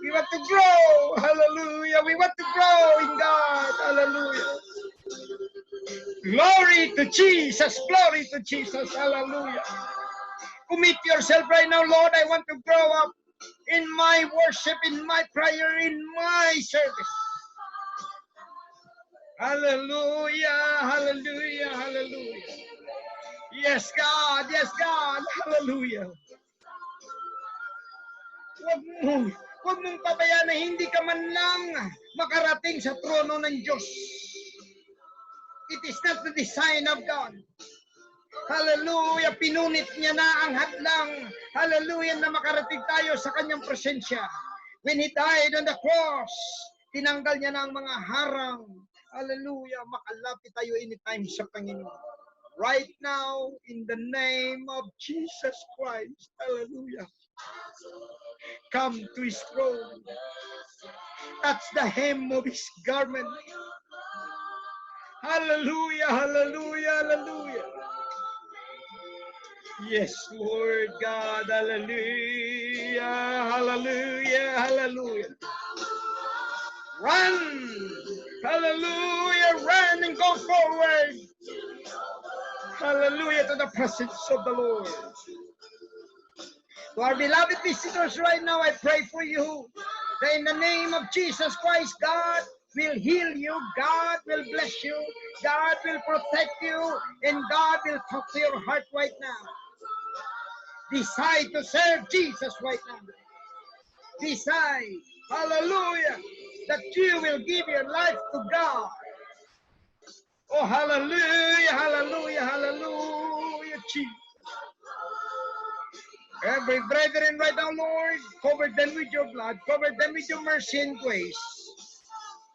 We want to grow, hallelujah. We want to grow in God, hallelujah. Glory to Jesus, glory to Jesus, hallelujah. Commit yourself right now, Lord. I want to grow up in my worship, in my prayer, in my service. Hallelujah, hallelujah, hallelujah. Yes, God, hallelujah. Huwag mong pabayaan na hindi ka man lang makarating sa trono ng Diyos. It is not the design of God. Hallelujah, pinunit niya na ang hadlang. Hallelujah, na makarating tayo sa kanyang presensya. When He died on the cross, tinanggal niya na ang mga harang. Hallelujah, makalapit tayo anytime sa Panginoon. Right now, in the name of Jesus Christ, hallelujah. Come to His throne. Touch the hem of His garment. Hallelujah, hallelujah, hallelujah. Yes, Lord God, hallelujah, hallelujah, hallelujah. Run, hallelujah, run and go forward. Hallelujah, to the presence of the Lord. To our beloved visitors right now, I pray for you that in the name of Jesus Christ, God will heal you, God will bless you, God will protect you, and God will talk to your heart right now. Decide to serve Jesus right now. Decide, hallelujah, that you will give your life to God. Oh, hallelujah, hallelujah, hallelujah, Jesus. Every brethren right now, Lord, cover them with your blood, cover them with your mercy and grace.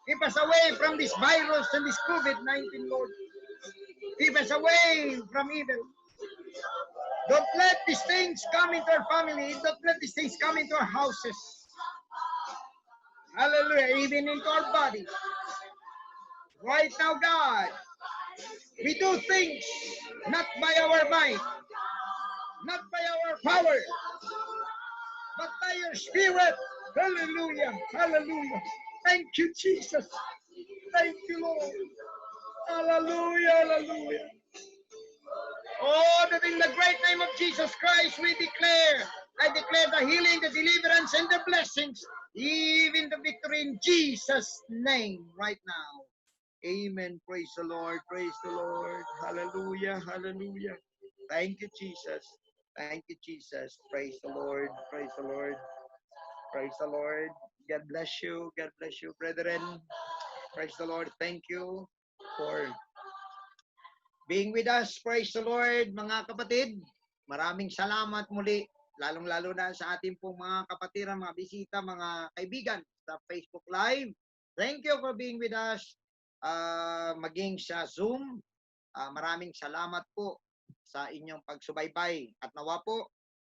Keep us away from this virus and this COVID-19, Lord. Keep us away from evil. Don't let these things come into our family. Don't let these things come into our houses. Hallelujah, even into our body. Right now, God, We do things not by our might, not by our power, but by your Spirit. Hallelujah. Hallelujah. Thank you, Jesus. Thank you, Lord. Hallelujah. Hallelujah. Oh, that in the great name of Jesus Christ, I declare the healing, the deliverance, and the blessings, even the victory in Jesus' name right now. Amen. Praise the Lord. Praise the Lord. Hallelujah. Hallelujah. Thank you, Jesus. Thank you, Jesus. Praise the Lord. Praise the Lord. Praise the Lord. God bless you. God bless you, brethren. Praise the Lord. Thank you for being with us. Praise the Lord, mga kapatid. Maraming salamat muli, lalong-lalo na sa ating pong mga kapatiran, mga bisita, mga kaibigan sa Facebook Live. Thank you for being with us. Maging sa Zoom, maraming salamat po sa inyong pagsubaybay. At nawa po,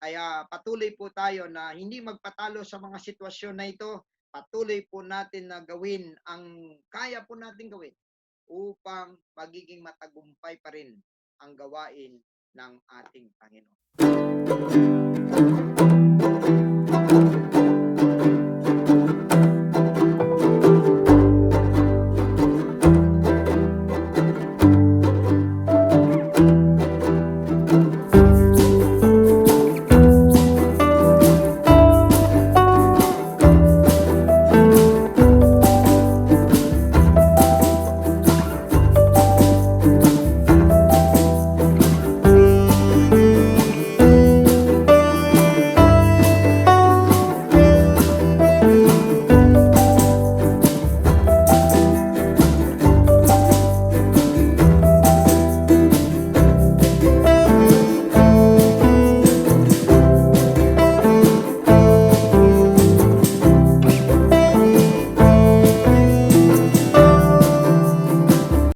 kaya patuloy po tayo na hindi magpatalo sa mga sitwasyon na ito. Patuloy po natin na gawin ang kaya po natin gawin upang magiging matagumpay pa rin ang gawain ng ating Panginoon.